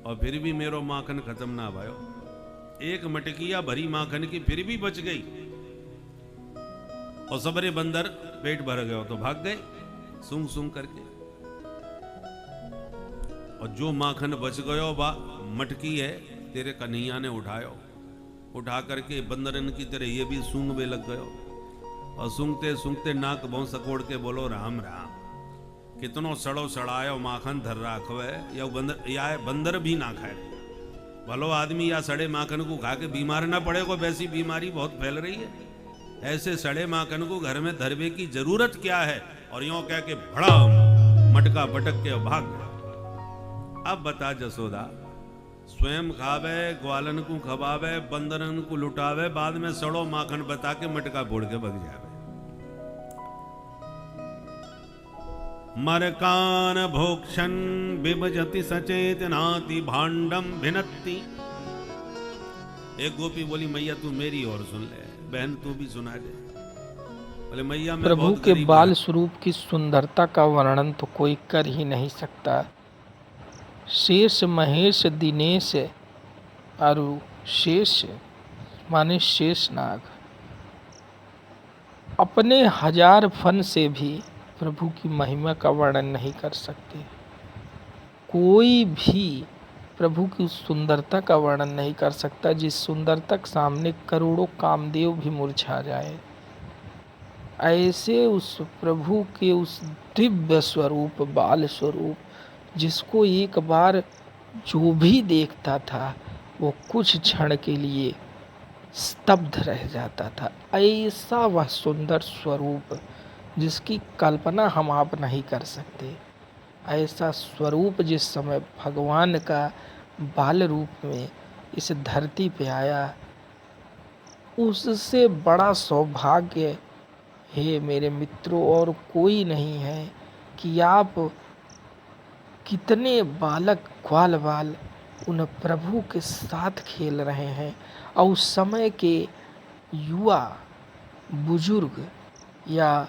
Speaker 2: और फिर भी मेरो माखन खत्म ना भयो। एक मटकिया भरी माखन की फिर भी बच गई और सबरे बंदर पेट भर गए तो भाग गए सूंघ सूंघ करके। और जो माखन बच गयो बा मटकी है तेरे कन्हैया ने उठायो, उठा करके बंदरन की तरह ये भी सूंघने लग गयो और सूंघते सूंघते नाक बहु सकोड़ के बोलो राम राम, कितनो सड़ो सड़ायो माखन धर राखवे या बंदर भी ना खाए। भलो आदमी या सड़े माखन को खा के बीमार ना पड़े को, वैसी बीमारी बहुत फैल रही है। ऐसे सड़े माखन को घर में धरवे की जरूरत क्या है? और यूं कह के भड़ा मटका पटक के भाग गया। अब बता जसोदा, स्वयं खावे, ग्वालन को खवावे, बंदरन को लुटावे, बाद में सड़ो माखन बता के मटका फोड़ के भग जावे। मरकान भोक्षण विभजति सचेतनाति भांडम भिनत्ति। एक गोपी बोली मैया तू मेरी और सुन ले, बहन तू भी सुना दे। बोले मैया मैं
Speaker 1: प्रभु
Speaker 2: बहुत
Speaker 1: के
Speaker 2: गरीब
Speaker 1: बाल
Speaker 2: हूं।
Speaker 1: स्वरूप की सुंदरता का वर्णन तो कोई कर ही नहीं सकता। शेष महेश दिनेश अरु शेष माने शेष नाग अपने 1000 फन से भी प्रभु की महिमा का वर्णन नहीं कर सकते। कोई भी प्रभु की उस सुंदरता का वर्णन नहीं कर सकता जिस सुंदरता के सामने करोड़ों कामदेव भी मुरझा जाए। ऐसे उस प्रभु के उस दिव्य स्वरूप, बाल स्वरूप, जिसको एक बार जो भी देखता था वो कुछ क्षण के लिए स्तब्ध रह जाता था। ऐसा वह सुंदर स्वरूप जिसकी कल्पना हम आप नहीं कर सकते। ऐसा स्वरूप जिस समय भगवान का बाल रूप में इस धरती पे आया, उससे बड़ा सौभाग्य हे मेरे मित्रों और कोई नहीं है कि आप कितने बालक ग्वाल बाल उन प्रभु के साथ खेल रहे हैं और उस समय के युवा, बुजुर्ग या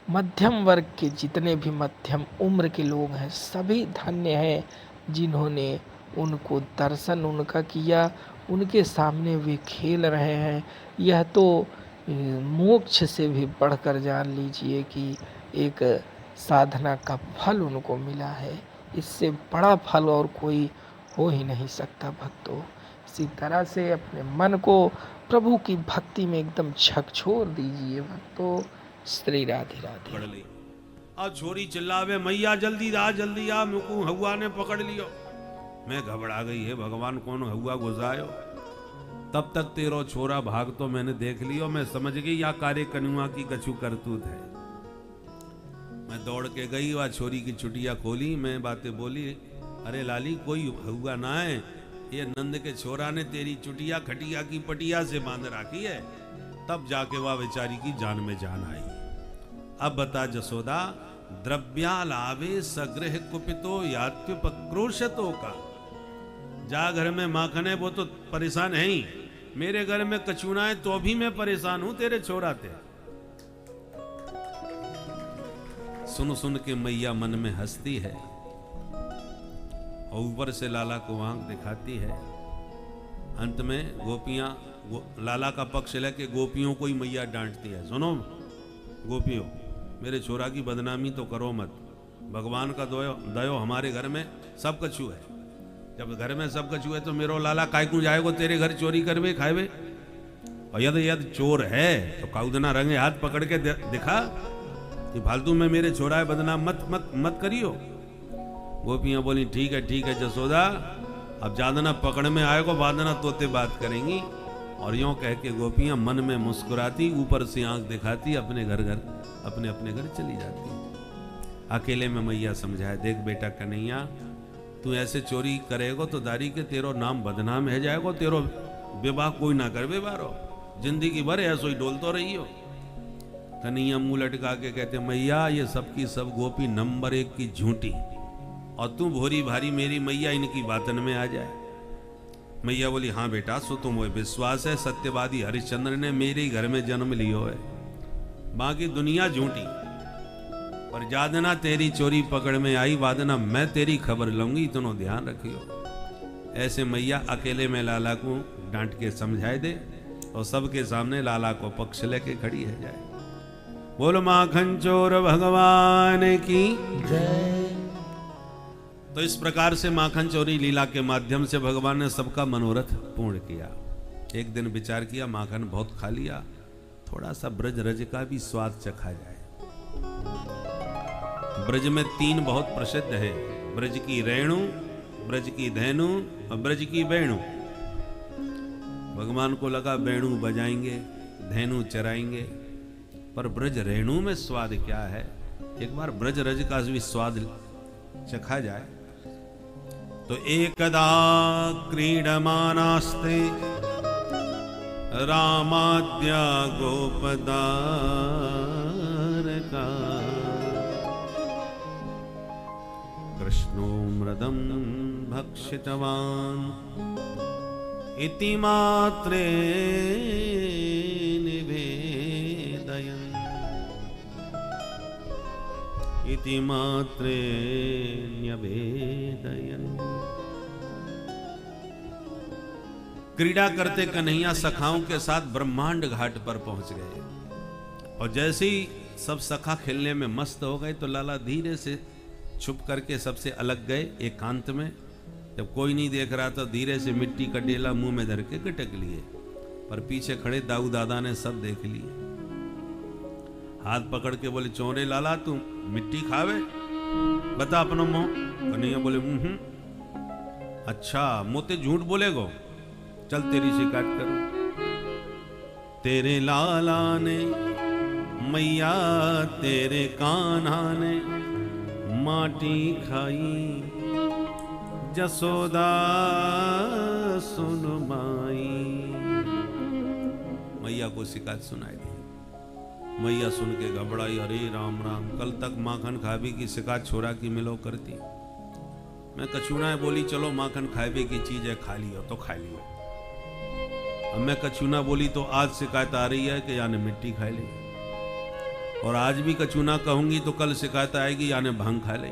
Speaker 1: मध्यम वर्ग के जितने भी मध्यम उम्र के लोग हैं सभी धन्य हैं जिन्होंने उनको दर्शन उनका किया, उनके सामने वे खेल रहे हैं। यह तो मोक्ष से भी बढ़कर जान लीजिए कि एक साधना का फल उनको मिला है। इससे बड़ा फल और कोई हो ही नहीं सकता भक्तों। इसी तरह से अपने मन को प्रभु की भक्ति में एकदम झकझोर दीजिए भक्तों। श्री राधे राधे।
Speaker 2: पकड़ ली और छोरी चिल्लावे मैया जल्दी आ, मुकू हवा ने पकड़ लियो। मैं घबरा गई है भगवान कौन हवा घुसायो। तब तक तेरो छोरा भाग तो मैंने देख लियो। मैं समझ गई या कार्य कनुआ की कछु करतूत है। मैं दौड़ के गई वह छोरी की चुटिया खोली, मैं बातें बोली, अरे लाली कोई हुआ ना है, ये नंद के छोरा ने तेरी चुटिया खटिया की पटिया से बांध रखी है। तब जाके वह बेचारी की जान में जान आई। अब बता जसोदा, द्रव्यालावे सग्रह कुपितो यात्युपक्रोशतो का। जा घर में माखन है वो तो परेशान है ही, मेरे घर में कचूना है तो भी मैं परेशान हूं तेरे छोरा ते। सुन सुन के मैया मन में हंसती है और ऊपर से लाला को आंख दिखाती है। अंत में गोपियां लाला का पक्ष लेके गोपियों को ही मैया डांटती है। सुनो गोपियों, मेरे छोरा की बदनामी तो करो मत। भगवान का दयो हमारे घर में सब कछु है। जब घर में सब कछु है तो मेरो लाला काय को जाएगो तेरे घर चोरी करवे खाएवे। और यद चोर है तो काउदना रंगे हाथ पकड़ के दिखा कि फालतू में मेरे छोरा है बदनाम मत मत मत करियो। गोपियां बोली ठीक है जसोदा, अब जादना पकड़ में आएगो बादना तोते बात करेंगी। और यूं कह के गोपियां मन में मुस्कुराती, ऊपर से आंख दिखाती, अपने घर चली जाती। अकेले में मैया समझाए, देख बेटा कन्हैया, तू ऐसे चोरी करेगो तो दारी के तेरो नाम बदनाम है जाएगो, तेरो विवाह कोई ना करवे बारो, जिंदगी भर ऐसो ही डोलतो रही हो। कन्हैया मुंह लटका के कहते, मैया ये सब की सब गोपी नंबर 1 की झूठी, और तू भोरी भारी मेरी मैया इनकी बातन में आ जाए। मैया बोली, हाँ बेटा, सो तुम वो विश्वास है सत्यवादी हरिश्चंद्र ने मेरे घर में जन्म लियो है, बाकी दुनिया झूठी। पर जादना तेरी चोरी पकड़ में आई, वादना मैं तेरी खबर लूंगी, इतनो ध्यान रखियो। ऐसे मैया अकेले में लाला को डांट के समझाए दे और सबके सामने लाला को पक्ष लेके खड़ी है जाए। बोलो माखन चोर भगवान की
Speaker 3: जय।
Speaker 2: तो तो इस प्रकार से माखन चोरी लीला के माध्यम से भगवान ने सबका मनोरथ पूर्ण किया। एक दिन विचार किया माखन बहुत खा लिया, थोड़ा सा ब्रज रज का भी स्वाद चखा जाए। ब्रज में 3 बहुत प्रसिद्ध है, ब्रज की रेणु, ब्रज की धैनु और ब्रज की वेणु। भगवान को लगा वेणु बजाएंगे, धैनु चराएंगे, पर ब्रज रेणु में स्वाद क्या है, एक बार ब्रज रज का भी स्वाद चखा जाए। तो एकदा क्रीडमानास्ते रामाद्या गोपदारका कृष्णो मृदं भक्षितवान् इति मात्रे निवेदयन् इति मात्रे न्यवेदयन्। क्रीड़ा करते कन्हैया सखाओं के साथ ब्रह्मांड घाट पर पहुंच गए और जैसे ही सब सखा खेलने में मस्त हो गए तो लाला धीरे से छुप करके सबसे अलग गए एकांत में। जब कोई नहीं देख रहा तो धीरे से मिट्टी का डेला मुंह में धर के गटक लिए, पर पीछे खड़े दाऊ दादा ने सब देख लिए। हाथ पकड़ के बोले चोरे लाला तू मिट्टी खावे, बता अपनो मुंह। कन्हैया बोले अच्छा मोते झूठ बोलेगो, चल तेरी शिकायत करो। तेरे लाला ने मैया तेरे कान्हा ने माटी खाई, जसोदा सुन माई। मैया को शिकायत सुनाई दी। मैया सुन के घबराई, अरे राम राम, कल तक माखन खावे की शिकायत छोरा की मिलो करती। मैं कछुना बोली चलो माखन खावे की चीज है, खा लियो तो खा लियो। अब मैं कछुना बोली तो आज शिकायत आ रही है कि यानी मिट्टी खा ली, और आज भी कछुना कहूंगी तो कल शिकायत आएगी यानी भांग खा ली।